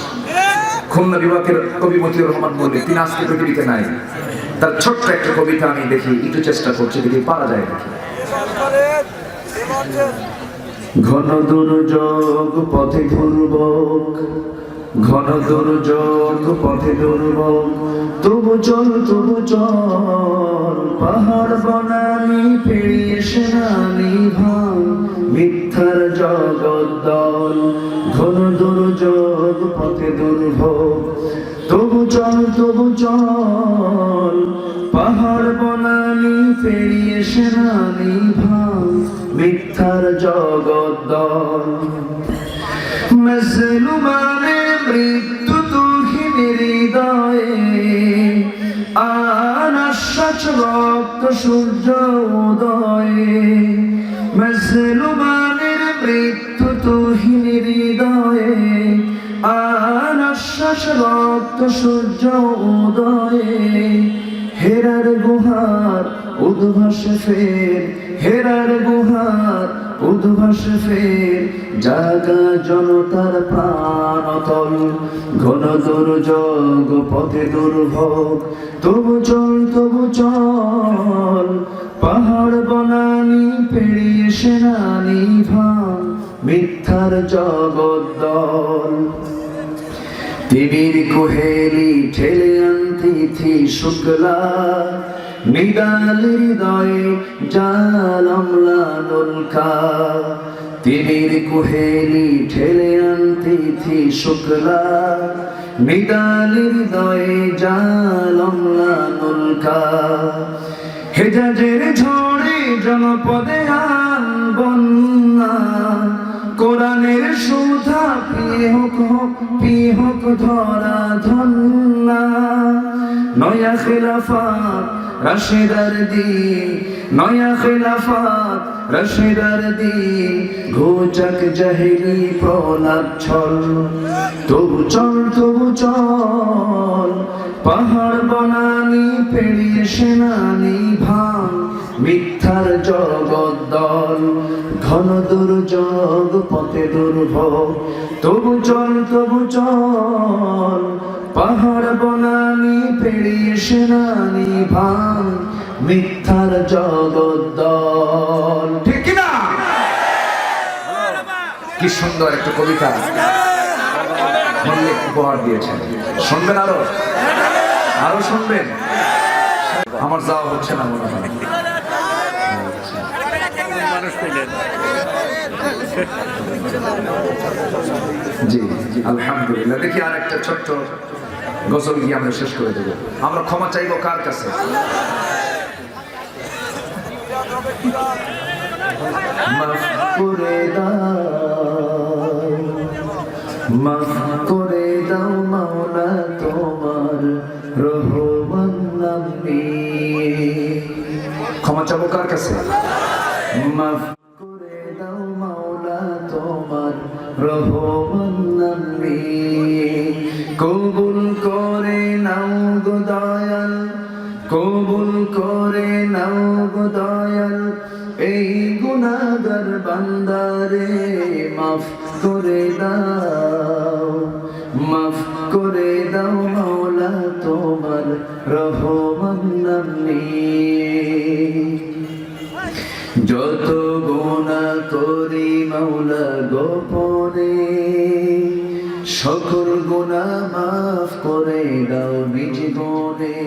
Speaker 1: খুলনা বিভাগের কবি মতিউর রহমান মল্লিক, তিনি আজকে পৃথিবীতে নাই। তার ছোট্ট একটা কবিতা আমি দেখি, একটু চেষ্টা করছি, দেখি পারা যায় নাকি। ঘন দুর্যোগ পথে দুর্ভোগ, ঘন দুর্যোগ পথে দুর্ভোগ, তবু চল পাহাড় বনানি পেরিয়ে সেনানি ভাঙ মিথ্যার জগৎ দল। ঘন দুর্যোগ পথে দুর্ভোগ, তবু চল পাহাড় বনানি পেরিয়ে সেনানি ভাঙ মিথ্যার জগৎ দল। মুসলমানে মৃত্যু তুহিনী হৃদয়ে, আনাশ্বাস রক্ত সূর্য উদয়ে। মুসলমানের মৃত্যু তুহিনী হৃদয়ে, আনাশ্বাস রক্ত সূর্য উদয়ে। হেরার গুহার উদ্ভাস ফের, হেরার গুহার উদ্ভাস ফের, জাগা জনতার প্রাণতল। ঘন দুর্যোগ পথে দুর্ভোগ, তবু চল পাহাড় বনানি পেরিয়ে সেনানি ভাঙ মিথ্যার জগৎ দল। তিমির কোহেলি ঠেলে আনতিথি শুক্লা, নিদাল হৃদয়ে জাল অম্লানুলকা। তিমির কোহেলি ঠেলে আনতিথি শুক্লা, নিদাল হৃদয়ে জাল অম্লানুলকা। হেজাজের ঝড়ে জনপদে আন বন্যা, কোরআনের সুধা পিয়ে হোক ধরা ধন্যা। নয়া খেলাফত রাশেদার দিন, নয়া খেলাফত রাশেদার দিন, ঘোচাক জাহেলি প্রলাপ ছল। তবু চল পাহাড় বনানি পেরিয়ে সেনানি ভাঙ মিথ্যার জগৎ দল। ঘন দুর্যোগ পথে দুর্ভোগ, তবু চল পাহাড় বনানি পেরিয়ে সেনানি ভাঙ মিথ্যার জগৎ দল। ঠিক কিনা? কি সুন্দর একটা কবিতা মল্লিক উপহার দিয়েছেন। শুনবেন আরো শুনবেন? আমার যাওয়া হচ্ছে না মনে হয়। জি আলহামদুলিল্লাহ। দেখি আর একটা ছোট্ট গজল গিয়ে আমরা শেষ করে দেবো। আমরা ক্ষমা চাইবো কার কাছে? মাফ করে দাও মাওলা তোমার রহমান নামে। ক্ষমা চাবো কার কাছে? মাফ করে দাও মাওলা তোমার রহমান নামে। কবুল করে নাও গো দয়াল, কবুল করে নাও গো দয়াল, এই গুনাহগার বান্দারে মাফ করে দাও মাওলা তোমার রহমান নামে। যত গুনাহ করি মাওলা গোপনে, সকল গুনাহ মাফ করে দাও নিজ গুণে।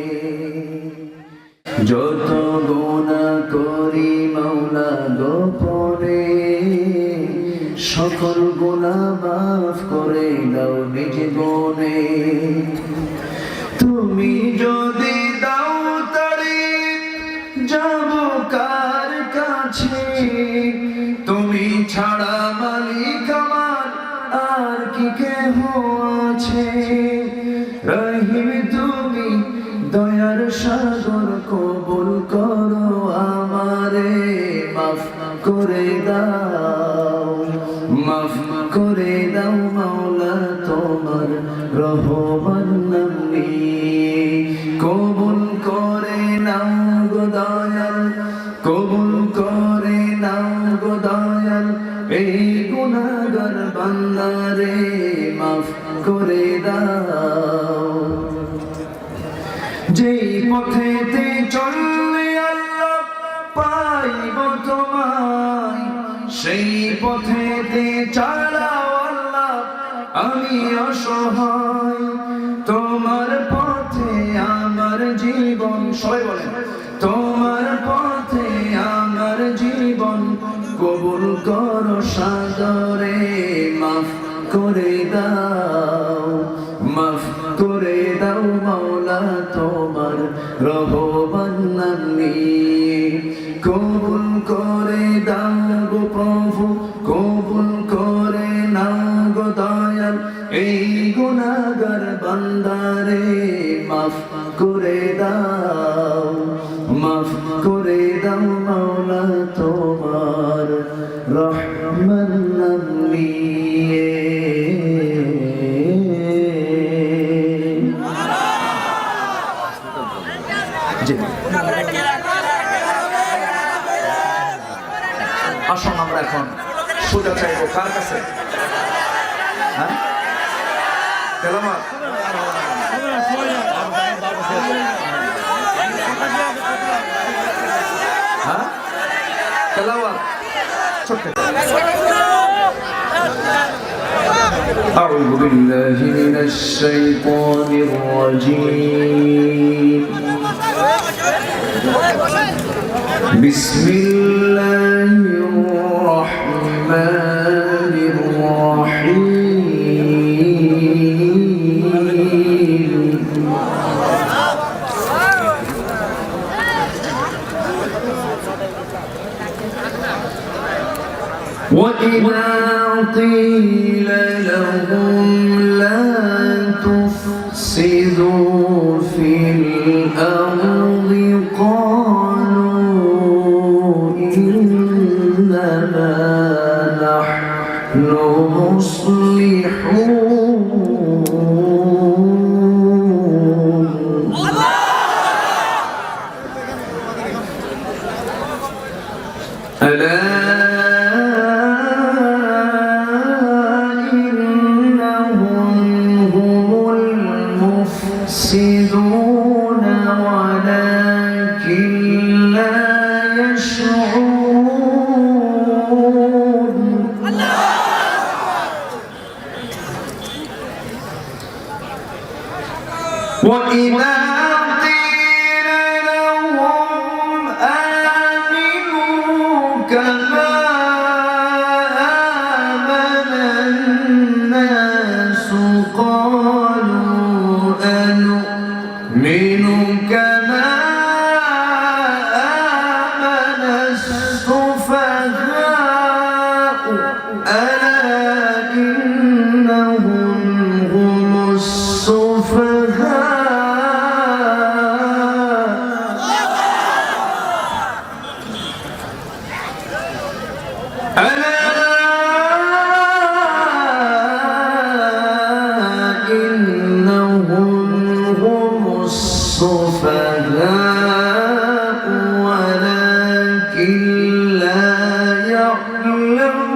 Speaker 1: যত গুনাহ করি মাওলা গোপনে, সকল গুনাহ মাফ করে দাও নিজ গুণে। তুমি যদি দাও তারে যাব কার কাছে, তুমি ছাড়া মালিক আমার আর কি কেহ আছে। রহিম তুমি দয়ার সাগর, কবুল করো আমারে, মাফ করে দাও মাওলা তোমার রহমান নামে। কবুল করে নাও গো দয়াল, কবুল করে নাও গো দয়াল, এই গুনাহগার বান্দারে মাফ করে দাও। যেই পথেতে চললে আল্লাহ পাইব তোমায়, সেই পথেতে চালাও আল্লাহ আমি অসহায়। তোমার পথে আমার জীবন, সবাই বলেন, তোমার পথে আমার জীবন কবুল করো সাদরে, মাফ করে দাও, মাফ করে দাও মাওলা তোমার রহমান নিয়ে। কবুল করে দাও গো প্রভু, কবুল করে নাও গো দয়াল এই গুনাহগার বান্দারে, মাফ করে দাও, মাফ করে দাও মাওলা তোমার রহমান নিয়ে। আসুন আমরা এখন সোজা চাইবো কার কাছে? হ্যাঁ, তেলাওয়াত। হ্যাঁ, তেলাওয়াত ছোট্ট। أعوذ بالله من الشيطان الرجيم. بسم الله الرحمن الرحيم. وإذا قيل لهم لا تفسدوا في الأرض قالوا إنما نحن مصلحون. ألا يفسدون ولكن لا يشعرون. وإذا قيل لهم آمنوا كما آمن الناس قالوا أنؤمن كما آمن السفهاء ألا إنهم هم السفهاء. ألا إنهم هم السفهاء ولكن لا يعلمون.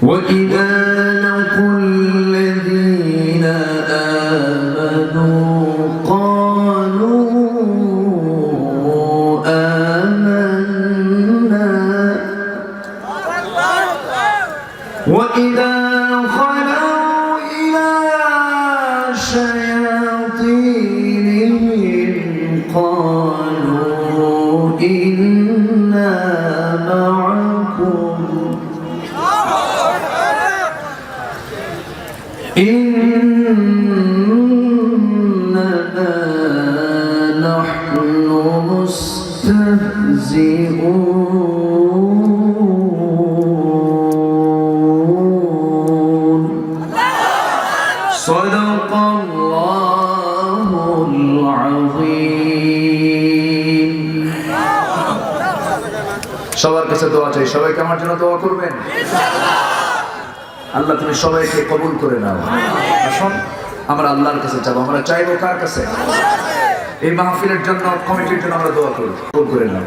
Speaker 1: وإذا لقوا الذين آمنوا قالوا آمنا. وإذا خلوا إلى شياطينهم قالوا إنا معكم إنما نحن مستهزئون. صدق الله العظيم. সবার কাছে দোয়া চাই, সবাইকে আমার জন্য দোয়া করবেন। আল্লাহ তুমি সবাইকে কবুল করে নাও। আসুন আমরা আল্লাহর কাছে যাবো। আমরা চাইবো কার কাছে? এই মাহফিলের জন্য, কমিটির জন্য আমরা দোয়া করি, কবুল করে নাও।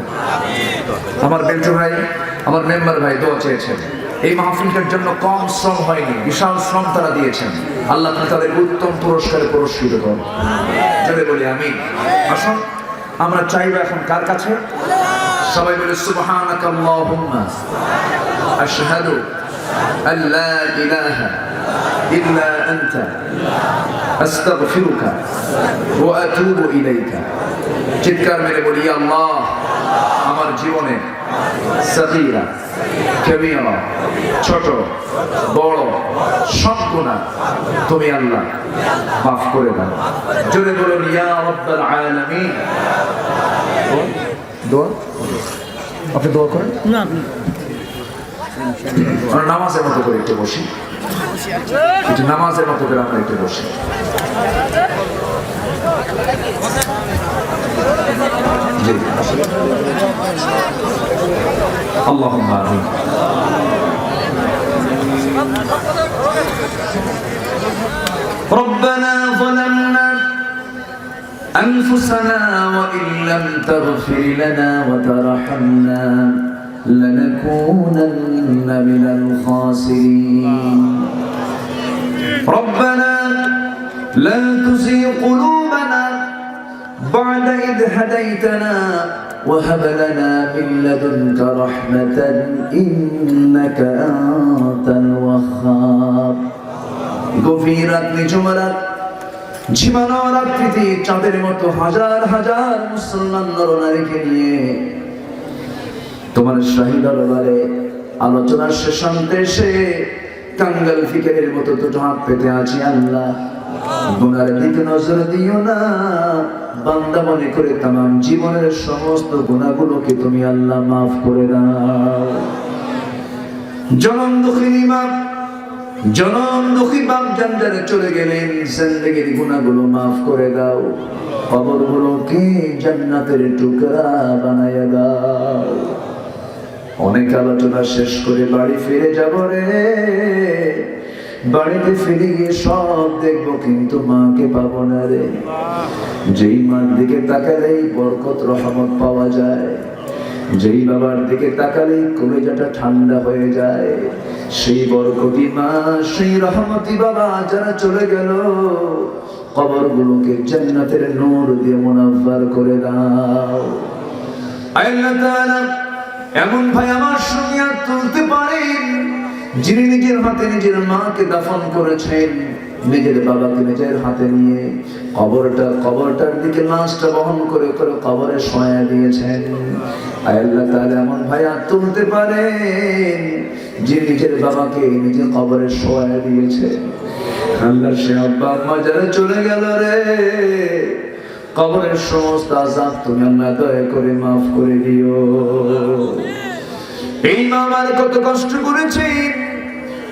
Speaker 1: আমার বেঞ্চু ভাই, আমার মেম্বার ভাই দোয়া চেয়েছেন। এই মাহফিলটার জন্য কম শ্রম হয়নি, বিশাল শ্রম তারা দিয়েছেন। আল্লাহ তাদের উত্তম পুরস্কারে পুরস্কৃত করুন। জোরে বলি আমিন। আসুন আমরা চাইবো এখন কার কাছে? সবাই বলে সুবহানাকা আল্লাহুম্মা আশহাদু আল্লা ইলাহা ইল্লা আনতা আস্তাগফিরুকা ওয়া আতুবু ইলাইকা। চিৎকার মেরে বলি আল্লাহ আমার জীবনে সগীরা কবিরা ছোট বড় সব গুনাহ তুমি আল্লাহ মাফ করে দাও। জোরে বলুন ইয়া রাব্বাল আলামিন। দোয়া আপনি দোয়া করেন না, আমরা নামাজের মতো করে একটু বসি, একটু নামাজের মতো করে আমরা একটু বসি। আল্লাহুম্মা আমিন। ربنا ظلمنا أنفسنا وإن لم تغفر لنا وترحمنا لنكونن من الخاسرين ربنا لا تزغ قلوبنا بعد إذ هديتنا وهب لنا من لدنك رحمة إنك أنت الوهاب গভীরাত নিঝুমরাত ঝিমানো রাত্রিতে চাঁদের মতো হাজার হাজার মুসলমান নরনারীকে নিয়ে তোমার শাহী দরবারে আলোচনার শেষান্তে এসে কাঙ্গাল ফিকিরের মতো দুটো হাত পেতে আছি। আল্লাহ গুনার দিকে নজর দিও না, বান্দা মনে করে তামাম জীবনের সমস্ত গুনাহগুলোকে তুমি আল্লাহ মাফ করে দাও। জনম দুঃখিনী মা, জনম দুঃখী বাপ জানজারে চলে গেলেন, জিন্দেগির গুনাহগুলো মাফ করে দাও, কবরগুলোকে জান্নাতের টুকরা বানায়া দাও। অনেক আলোচনা শেষ করে বাড়ি ফিরে যাব রে, বাড়িতে ফিরে গিয়ে সব দেখবো কিন্তু মাকে পাবো না রে। যেই মার দিকে তাকালেই বরকত রহমত পাওয়া যায়, যেই বাবার দিকে তাকালেই কলিজাটা ঠান্ডা হয়ে যায়, সেই বরকতি মা সেই রহমতি বাবা যারা চলে গেল, কবরগুলোকে জান্নাতের নূর দিয়ে মুনাফফার করে দাও। আল্লাহ তাআলা এমন ভাই আমার সঙ্গে আর তুলতে পারেন যিনি নিজের হাতে নিজের মাকে দাফন করেছেন, নিজের বাবাকে নিজের হাতে নিয়ে কবরটার দিকে লাশটা বহন করে করে কবরে শোয়া দিয়েছেন। আল্লাহ তাআলা এমন ভাই আর তুলতে পারেন যিনি নিজের বাবাকে নিজের কবরে শোয়া দিয়েছেন। আল্লাহ সে আব্বা আম্মা যারা চলে গেল রে, কবরের সমস্ত আযাব তুমি আল্লাহ দয়া করে মাফ করে দিও। এই মা আমার কত কষ্ট করেছে,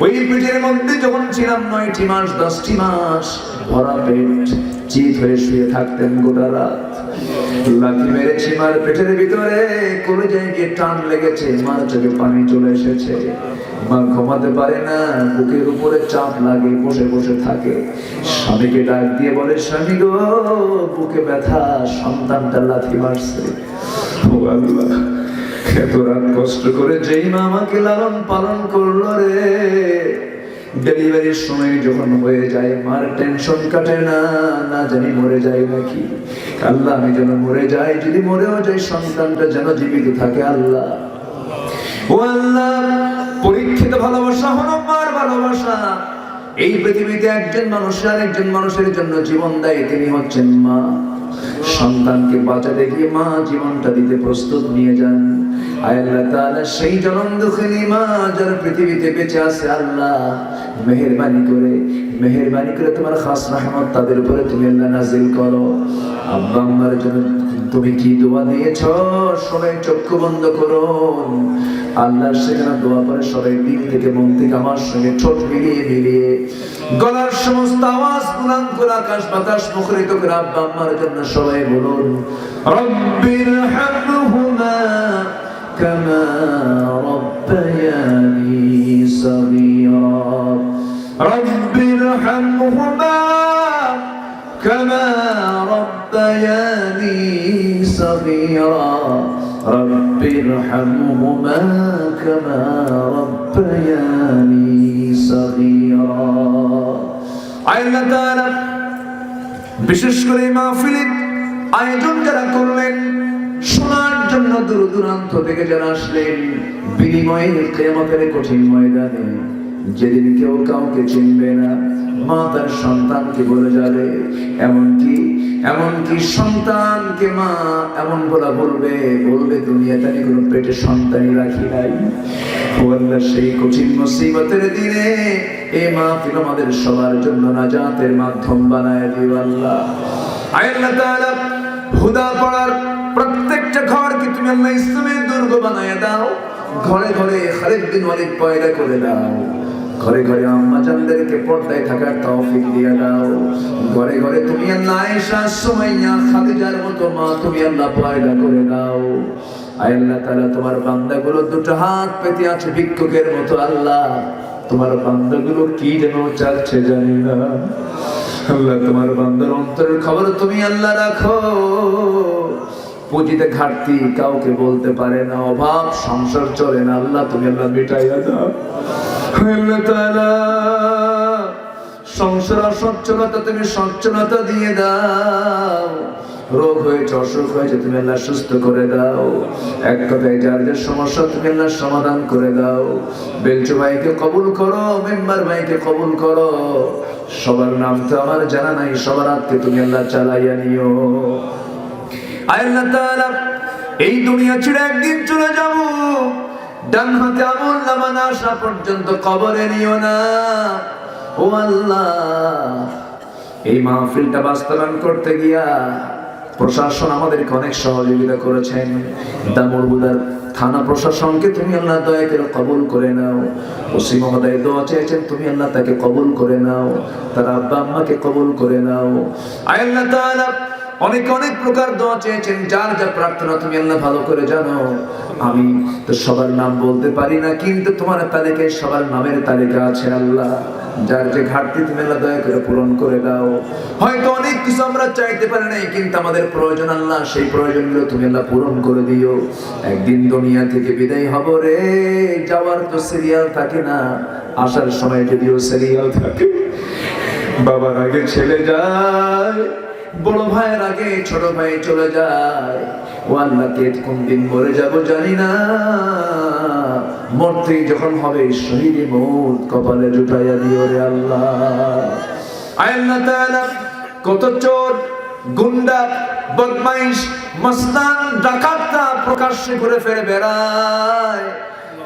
Speaker 1: ওই পেটের মধ্যে যখন ছিলাম 9টি মাস 10টি মাস ভরা পেট চিত হয়ে শুয়ে থাকতেন গোটা রাত। লাথি মেরেছি মার পেটের ভিতরে, কলিজায় গিয়ে টান লেগেছে, মার চোখে পানি চলে এসেছে, মা ঘুমাতে পারে না, বুকের উপরে চাপ লাগে, বসে বসে থাকে। স্বামীকে ডাক দিয়ে বলে, স্বামী গো বুকে ব্যথা, সন্তানটা লাথি মারছে। ও আল্লাহ, এত রাত কষ্ট করে যেই মা আমাকে লালন পালন করলো রে, ডেলিভারির সময় যখন হয়ে যায় মার টেনশন কাটে না, না জানি মরে যায় নাকি। আল্লাহ আমি যেন মরে যাই, যদি মরেও যাই সন্তানটা যেন জীবিত থাকে। আল্লাহ ও আল্লাহ, পরীক্ষিত ভালোবাসা হলো মার ভালোবাসা। এই পৃথিবীতে একজন মানুষ আরেকজন মানুষের জন্য জীবন দেয়, তিনি হচ্ছেন মা। সন্তানকে বাঁচাতে গিয়ে মা জীবনটা দিতে প্রস্তুত নিয়ে যান। আল্লাহ তাআলা সেই জনম দুঃখিনী মা যারা পৃথিবীতে বেঁচে আছে, আল্লাহ মেহেরবানি করে তোমার খাস রহমত তাদের উপরে তুমি আল্লাহ নাজিল করো। আব্বা আম্মার জন্য তুমি কি দোয়া দিয়েছ, সবাই চক্ষু বন্ধ করুন। আল্লাহর সেখানে দোয়া করে সবাই দিল থেকে মন থেকে আমার সঙ্গে ঠোঁট মিলিয়ে গলার সমস্ত আওয়াজ বুলন্দ করে আকাশ বাতাস মুখরিত করে আব্বা আম্মার জন্য সবাই বলুন, রব্বিরহামহুমা কামা রাব্বায়ানি সগীরা, রব্বিরহামহুমা কামা রাব্বায়ানি সগীরা, রব্বিরহামহুমা কামা ربياني صغيرا আল্লাহ তাআলা বিশেষ করে মাহফিলের আয়োজন যারা করলেন, শোনার জন্য দূর দূরান্ত থেকে যারা আসলেন, বিনিময়ে কিয়ামতের কঠিন ময়দানে যেদিন কেউ কাউকে চিনবে না, মা তার সন্তানকে বলে যাবে, এমনকি সন্তানকে মা এমন বলবে দুনিয়াতে আমি কোনো পেটে সন্তানই রাখি নাই। ও আল্লাহ, সেই কঠিন মুসিবতের দিনে এই মাহফিল আমাদের সবার জন্য নাজাতের মাধ্যম বানায় দিও আল্লাহ। আল্লাহ তাআলা হুদা পড়ার প্রত্যেকটা ঘরকে তুমি আল্লাহ ইসলামের দুর্গ বানায় দাও। ঘরে ঘরে খালিদ বিন ওয়ালিদ পয়দা করে দাও। ঘরে ঘরে আম্মা জানদেরকে পর্দায় থাকার তৌফিক দিয়ে দাও। ঘরে ঘরে তুমি আল্লাহ আয়েশা, সুমাইয়া, খাদিজার মতো মা তুমি আল্লাহ পয়দা করে দাও। আল্লাহ তাআলা তোমার বান্দাগুলো দুটো হাত পেতে আছে ভিক্ষুকের মতো। আল্লাহ, তোমার বান্দাগুলো কি যেন চাচ্ছে জানি না। আল্লাহ, তোমার বান্দার অন্তরের খবর তুমি আল্লাহ রাখো। পুঁজিতে ঘাটতি কাউকে বলতে পারে না, অভাব সংসার চলে না, আল্লাহ তুমি আল্লাহ মিটাইয়া দাও। আল্লাহ তাআলা সংসার অসচ্ছলতা তুমি সচ্ছলতা দিয়ে দাও। রোগ হয়েছে, অসুখ হয়েছে, তুমি আল্লাহ সুস্থ করে দাও। এক কথায় যার যার সমস্যা তুমি আল্লাহ সমাধান করে দাও। বেলচু ভাইকে কবুল করো, মেম্বার ভাইকে কবুল করো। সবার নাম তো আমার জানা নাই, সবার হাতকে তুমি আল্লাহ চালাইয়া নিও। আল্লাহ তাআলা এই দুনিয়া ছেড়ে একদিন চলে যাব, ডান হাতে আমল নামা না আসা পর্যন্ত কবরে নিও না। ও আল্লাহ, এই মাহফিলটা বাস্তবায়ন করতে গিয়া প্রশাসন আমাদেরকে অনেক সহযোগিতা করেছেন। দামুড়হুদার থানা প্রশাসনকে তুমি আল্লাহ দয়া করে কবুল করে নাও। ওসি মহোদয় দোয়া চেয়েছেন, তুমি আল্লাহ তাকে কবুল করে নাও। তার আব্বা আম্মাকে কবুল করে নাও। আল্লাহ তাআলা অনেক প্রকার দোয়া চেয়েছেন, যার যা প্রার্থনা তুমি আল্লাহ ভালো করে জানো। আমি তো সবার নাম বলতে পারি না, কিন্তু তোমার তালিকায় সবার নামের তালিকা আছে। আল্লাহ, যার যে ঘাটতি তুমি আল্লাহ দয়া করে পূরণ করে দাও। হয়তো অনেক কিছু আমরা চাইতে পারি নাই, কিন্তু আমাদের প্রয়োজন আল্লাহ, সেই প্রয়োজনগুলো তুমি আল্লাহ পূরণ করে দিও। একদিন দুনিয়া থেকে বিদায় হব রে, যাওয়ার তো সিরিয়াল থাকে না, আসার সময় যদিও সিরিয়াল থাকে। বাবার আগে ছেলে যায়, বড় ভাইয়ের আগে ছোট ভাই চলে যায়। ও আল্লাহ, কে কোন দিন মরে যাব জানি না। মরতে যখন হবে শহীদি মৌত কপালে জুটাইয়া দিও রে আল্লাহ। আল্লাহ তাআলা কত চোর, গুন্ডা, বদমাইশ, মস্তান, ডাকাতরা প্রকাশ্যে ঘুরে ফিরে বেড়ায়।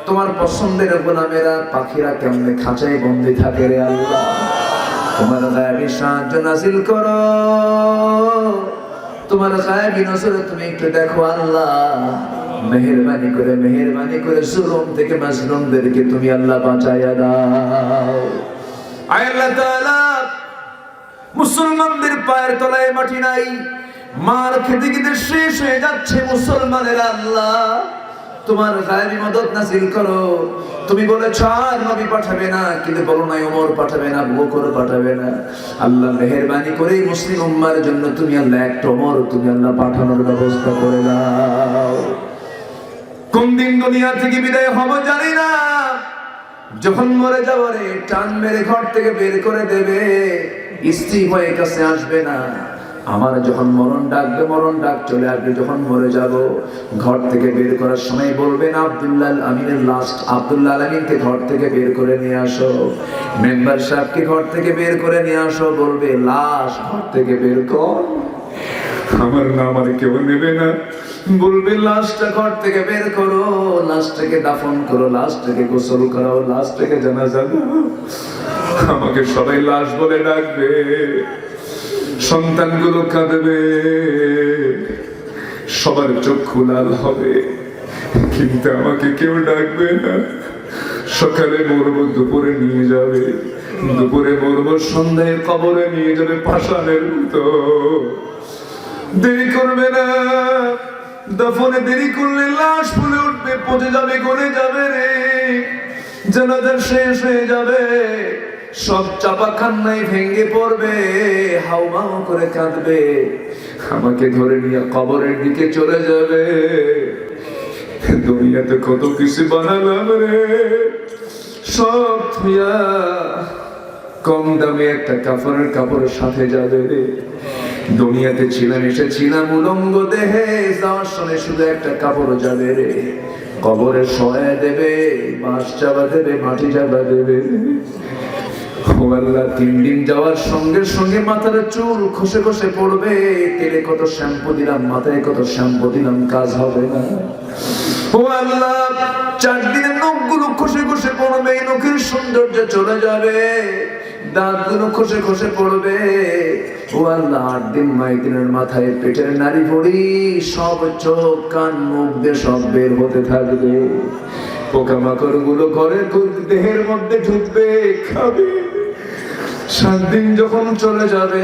Speaker 1: তোমার পছন্দের গোলামেরা, পাখিরা কেমনে খাঁচায় বন্দি থাকে রে আল্লাহ। তোমার গায়েবী সাহায্য নাযিল করো, তোমার গায়েবী নজরে তুমি একটু দেখো আল্লাহ। মেহেরবানি করে জুলুম থেকে মাজলুমদেরকে তুমি আল্লাহ বাঁচাইয়া দাও। আল্লাহ তাআলা মুসলমানদের পায়ের তলায় মাটি নাই, মার খেতে খেতে শেষ হয়ে যাচ্ছে মুসলমানের। আল্লাহ, তোমার গায়েবী মদদ নাযিল করো। তুমি বলেছ আর নবী পাঠাবে না, কিন্তু বলো না ওমর পাঠাবে না, বকর পাঠাবে না। আল্লাহ, মেহেরবানি করে মুসলিম উম্মার জন্য তুমি আল্লাহ একটা ওমর তুমি আল্লাহ পাঠানোর ব্যবস্থা করে দাও। কোন দিন দুনিয়া থেকে বিদায় হব জানি না, যখন মরে যাব রে, টান মেরে ঘর থেকে বের করে দেবে, স্ত্রী হয়ে কাছে আসবে না। আমার যখন মরণ ডাক চলে আসবে, যখন মরে যাব, ঘর থেকে বের করার সময় বলবেন আব্দুল্লাহ আমিনের লাশ, আব্দুল্লাহ আমিনকে ঘর থেকে বের করে নিয়ে আসো। মেম্বার সাহেবকে ঘর থেকে বের করে নিয়ে আসো, বলবে লাশ ঘর থেকে বের কর। আমার নাম আর কেউ নেবে না, বলবে লাশটা ঘর থেকে বের করো, লাশটাকে দাফন করো, লাশটাকে গোসল করাও, লাশটাকে জানাজা দাও। আমাকে সবাই লাশ বলে ডাকবে, সন্তানগুলো কাঁদবে, সবার চক্ষু লাল হবে, কিন্তু আমাকে কেউ ডাকবে না। সকালে মরবো, দুপুরে নিয়ে যাবে, দুপুরে মরবো, সন্ধ্যায় কবরে নিয়ে যাবে পাষাণের মতো। দেরি করবে না, দাফনে দেরি করলে লাশ ফুলে উঠবে, পচে যাবে, গলে যাবে রে, জানাজা শেষ হয়ে যাবে, সব চাপা খান্নায় ভেঙে পড়বে, হাউমাউ করে কাঁদবে, আমাকে ধরে নিয়ে কবরের দিকে চলে যাবে। দুনিয়াতে কত কিছু বানালাম রে, সব থুইয়া কম দামে একটা কাফনের কাপড়ের সাথে যাবে রে। দুনিয়াতে ছিলাম, এসেছিলাম উলঙ্গ দেহে, যাওয়ার সময় শুধু একটা কাপড় যাবে রে। কবরে সহায় দেবে, বাঁশ চাপা দেবে, মাটি চাপা দেবে। ও আল্লাহ, 3 দিন যাওয়ার সঙ্গে সঙ্গে মাথার চুল খসে খসে পড়বে। তেলে কত শ্যাম্পু দিলাম, মাথায় কত শ্যাম্পু দিলাম, কাজ হবে না। ও আল্লাহ, 4 দিনের নখগুলো খসে খসে পড়বে, নখের সৌন্দর্য চলে যাবে, দাঁতগুলো খসে খসে পড়বে। ও আল্লাহ, 8 দিন মাইদিনের মাথায় পেটের নাড়ি ভরি, সব চোখ কান মুখ দিয়ে সব বের হতে থাকবে। পোকামাকড় গুলো ঘরের দেহের মধ্যে ঢুকবে, খাবে। 7 দিন যখন চলে যাবে,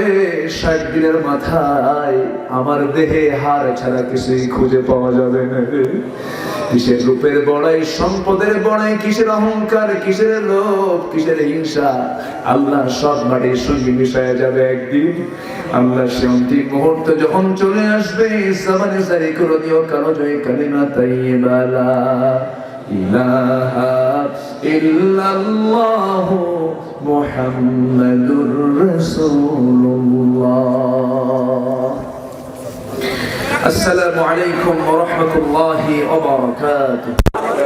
Speaker 1: 60 দিনের মাথায় আমার দেহে হাড় ছাড়া কিছুই খুঁজে পাওয়া যাবে না। কিসের রূপের বড়াই, সম্পদের বড়াই, কিসের অহংকার, কিসের লোভ, কিসের হিংসা, আল্লাহ সব মাটির সঙ্গে মিশায়া যাবে একদিন। আল্লাহ সে অন্তিম মুহূর্ত যখন চলে আসবে, সাবানে সারি করে দিও কালো জয় কালিমা তাইয়্যিবা লা ইলাহা ইল্লাল্লাহু মুহাম্মাদুর রাসূলুল্লাহ। আসসালামু আলাইকুম ওয়া রাহমাতুল্লাহি ওয়া বারাকাতুহু।